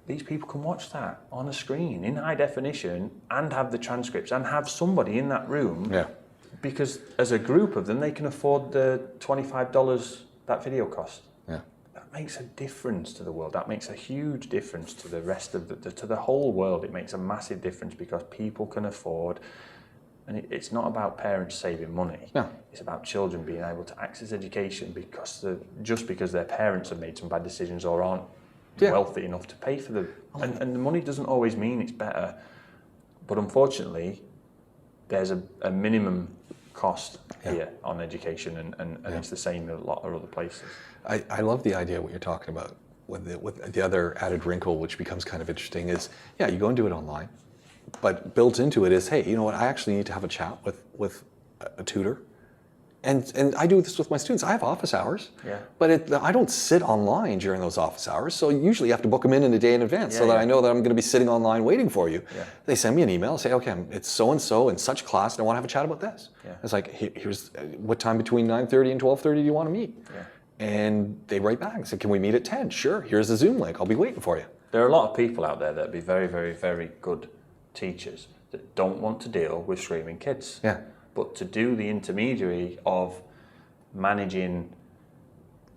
Speaker 2: these people can watch that on a screen in high definition and have the transcripts and have somebody in that room.
Speaker 1: Yeah.
Speaker 2: Because as a group of them, they can afford the $25 that video cost.
Speaker 1: Yeah.
Speaker 2: That makes a difference to the world. That makes a huge difference to the rest of to the whole world. It makes a massive difference because people can afford. And it's not about parents saving money.
Speaker 1: No.
Speaker 2: It's about children being able to access education just because their parents have made some bad decisions or aren't wealthy enough to pay for them. And the money doesn't always mean it's better. But unfortunately, there's a minimum cost here on education, and it's the same in a lot of other places.
Speaker 1: I love the idea of what you're talking about with the other added wrinkle, which becomes kind of interesting, is you go and do it online. But built into it is, hey, you know what? I actually need to have a chat with a tutor, and I do this with my students. I have office hours, but I don't sit online during those office hours. So usually you have to book them in a day in advance, so that I know that I'm going to be sitting online waiting for you. They send me an email, say, okay, it's so and so in such class, and I want to have a chat about this. It's like, here's what time between 9:30 and 12:30 do you want to meet? And they write back and say, can we meet at 10? Sure, here's the Zoom link. I'll be waiting for you.
Speaker 3: There are a lot of people out there that would be very, very, very good teachers that don't want to deal with screaming kids.
Speaker 1: Yeah.
Speaker 3: But to do the intermediary of managing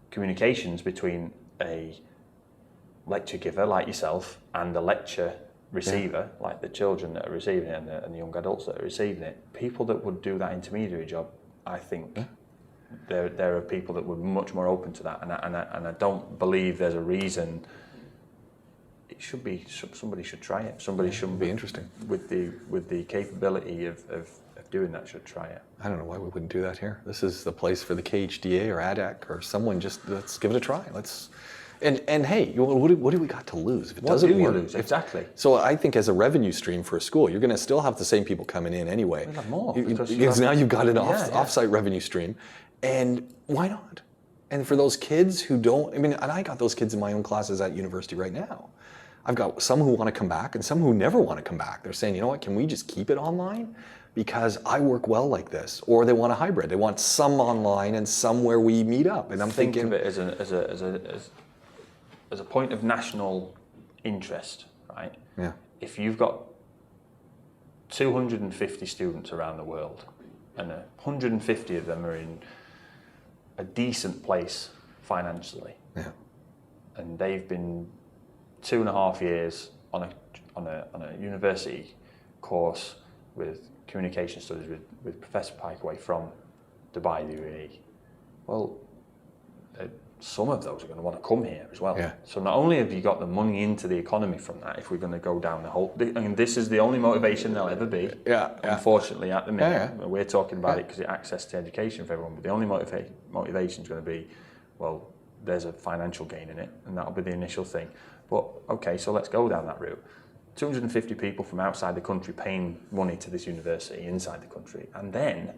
Speaker 3: communications between a lecture giver like yourself and the lecture receiver, like the children that are receiving it and the young adults that are receiving it, people that would do that intermediary job, I think there are people that would be much more open to that, and I don't believe there's a reason. It should be, somebody should try it. Somebody should
Speaker 1: be interesting
Speaker 3: with the capability of doing that should try it.
Speaker 1: I don't know why we wouldn't do that here. This is the place for the KHDA or ADEC or someone. Just let's give it a try. And hey, what do we got to lose if it doesn't work?
Speaker 3: What do you lose? Exactly.
Speaker 1: So I think as a revenue stream for a school, you're going to still have the same people coming in anyway.
Speaker 3: We'll have more.
Speaker 1: Because now you've got an off-site revenue stream. And why not? And for those kids who don't, and I got those kids in my own classes at university right now. I've got some who want to come back and some who never want to come back. They're saying, you know what, can we just keep it online? Because I work well like this. Or they want a hybrid. They want some online and some where we meet up. And I'm thinking
Speaker 3: of it as a point of national interest, right?
Speaker 1: Yeah.
Speaker 3: If you've got 250 students around the world and 150 of them are in a decent place financially, and they've been 2.5 years on a university course with communication studies with Professor Pikeway from Dubai, the UAE, well, some of those are going to want to come here as well.
Speaker 1: Yeah.
Speaker 3: So not only have you got the money into the economy from that, if we're going to go down the whole, this is the only motivation there'll ever be. Unfortunately, at the minute, we're talking about it because it's access to education for everyone. But the only motivation is going to be, well, there's a financial gain in it, and that'll be the initial thing. But okay, so let's go down that route. 250 people from outside the country paying money to this university inside the country, and then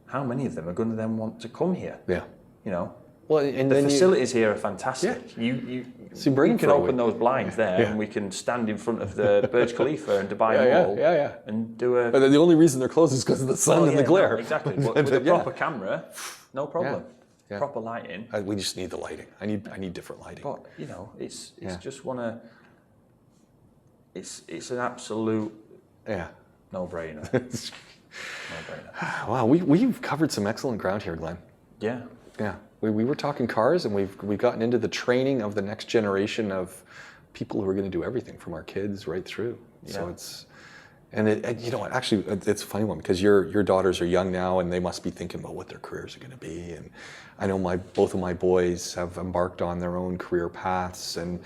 Speaker 3: how many of them are going to then want to come here?
Speaker 1: Yeah.
Speaker 3: You know.
Speaker 1: Well, and
Speaker 3: the facilities here are fantastic.
Speaker 1: Yeah.
Speaker 3: You
Speaker 1: bring
Speaker 3: can open those blinds there, and we can stand in front of the Burj Khalifa and Dubai Mall and do a.
Speaker 1: But the only reason they're closed is because of the sun and the glare.
Speaker 3: No, exactly. But with a proper camera, no problem.
Speaker 1: Yeah.
Speaker 3: Proper lighting.
Speaker 1: We just need the lighting. I need different lighting.
Speaker 3: But it's just it's an absolute no-brainer. No-brainer.
Speaker 1: Wow, we've covered some excellent ground here, Glenn.
Speaker 3: Yeah.
Speaker 1: Yeah. We were talking cars, and we've gotten into the training of the next generation of people who are going to do everything from our kids right through. Yeah. So it's, and you know what? Actually, it's a funny one because your daughters are young now, and they must be thinking about what their careers are going to be. And I know both of my boys have embarked on their own career paths. And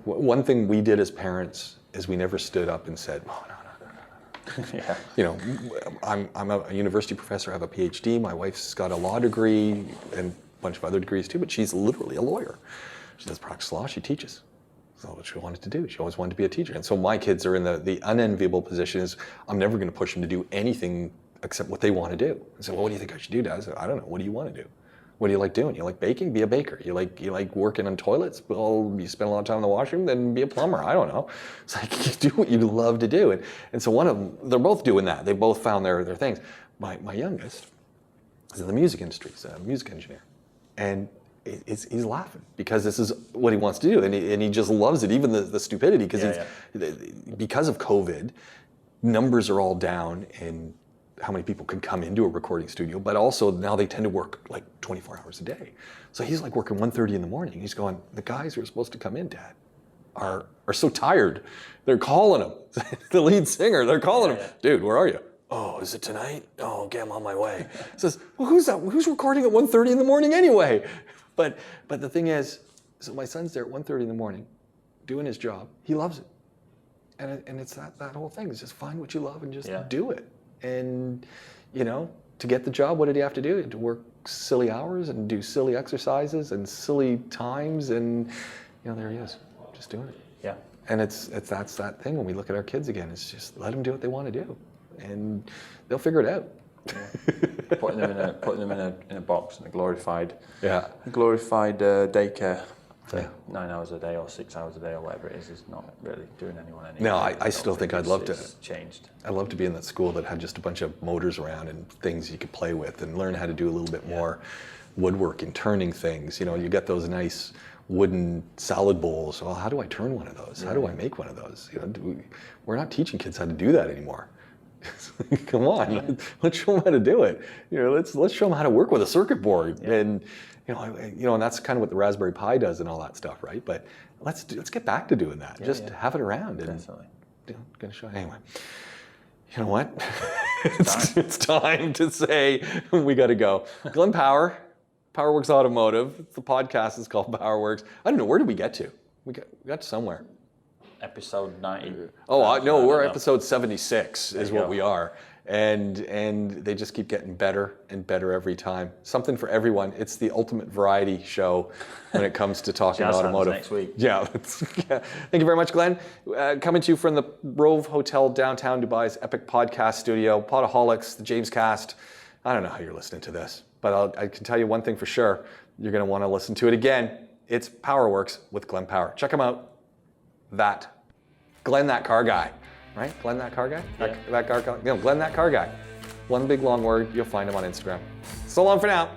Speaker 1: one thing we did as parents is we never stood up and said, "Oh no." Yeah. I'm a university professor. I have a PhD. My wife's got a law degree and a bunch of other degrees too, but she's literally a lawyer. She does practice law. She teaches. That's what she wanted to do. She always wanted to be a teacher. And so my kids are in the unenviable position is I'm never going to push them to do anything except what they want to do. I said, well, what do you think I should do, Dad? I said, I don't know. What do you want to do? What do you like doing? You like baking? Be a baker. You like working on toilets? Well, you spend a lot of time in the washroom? Then be a plumber. I don't know. It's like you do what you love to do. And so one of them, they're both doing that. They both found their things. My youngest is in the music industry. He's a music engineer. And he's laughing because this is what he wants to do. And he just loves it, even the stupidity, because of COVID, numbers are all down in how many people can come into a recording studio, but also now they tend to work like 24 hours a day. So he's like working 1:30 in the morning. He's going, the guys who are supposed to come in, Dad, are so tired. They're calling him, the lead singer, they're calling him, dude, where are you? Oh, is it tonight? Oh, okay, I'm on my way. He says, well, who's that? Who's recording at 1:30 in the morning anyway? But the thing is, so my son's there at 1:30 in the morning, doing his job. He loves it. And it's that whole thing is just find what you love and just do it. And, to get the job, what did he have to do? To work silly hours and do silly exercises and silly times. And, there he is, just doing it.
Speaker 3: Yeah.
Speaker 1: And that's that thing when we look at our kids again, it's just let them do what they want to do. And they'll figure it out.
Speaker 3: Yeah. Putting them in a box in a glorified
Speaker 1: daycare.
Speaker 3: daycare. 9 hours a day or 6 hours a day or whatever it is not really doing anyone any.
Speaker 1: No, I still think I'd love to.
Speaker 3: Changed.
Speaker 1: I'd love to be in that school that had just a bunch of motors around and things you could play with and learn how to do a little bit more woodworking, turning things. You know, you get those nice wooden salad bowls. Well, how do I turn one of those? How do I make one of those? You know, we're not teaching kids how to do that anymore. Come on, let's show them how to do it. You know, let's show them how to work with a circuit board, and and that's kind of what the Raspberry Pi does and all that stuff, right? But let's get back to doing that. Just have it around. And,
Speaker 2: Definitely.
Speaker 1: Gonna show anyway. You know what? It's time to say we got to go. Glenn Power, PowerWorks Automotive. The podcast is called PowerWorks. I don't know, where did we get to? We got to somewhere.
Speaker 3: Episode 90.
Speaker 1: Oh, no, we're episode 76 is what we are. And they just keep getting better and better every time. Something for everyone. It's the ultimate variety show when it comes to talking automotive.
Speaker 3: Next week.
Speaker 1: Yeah. Thank you very much, Glenn. Coming to you from the Rove Hotel, downtown Dubai's epic podcast studio, Podaholics, the James Cast. I don't know how you're listening to this, but I can tell you one thing for sure. You're going to want to listen to it again. It's PowerWorks with Glenn Power. Check him out. Glenn, that car guy, right? Glenn, that car guy?
Speaker 3: Yeah.
Speaker 1: That car guy? Glenn, that car guy. One big long word, you'll find him on Instagram. So long for now.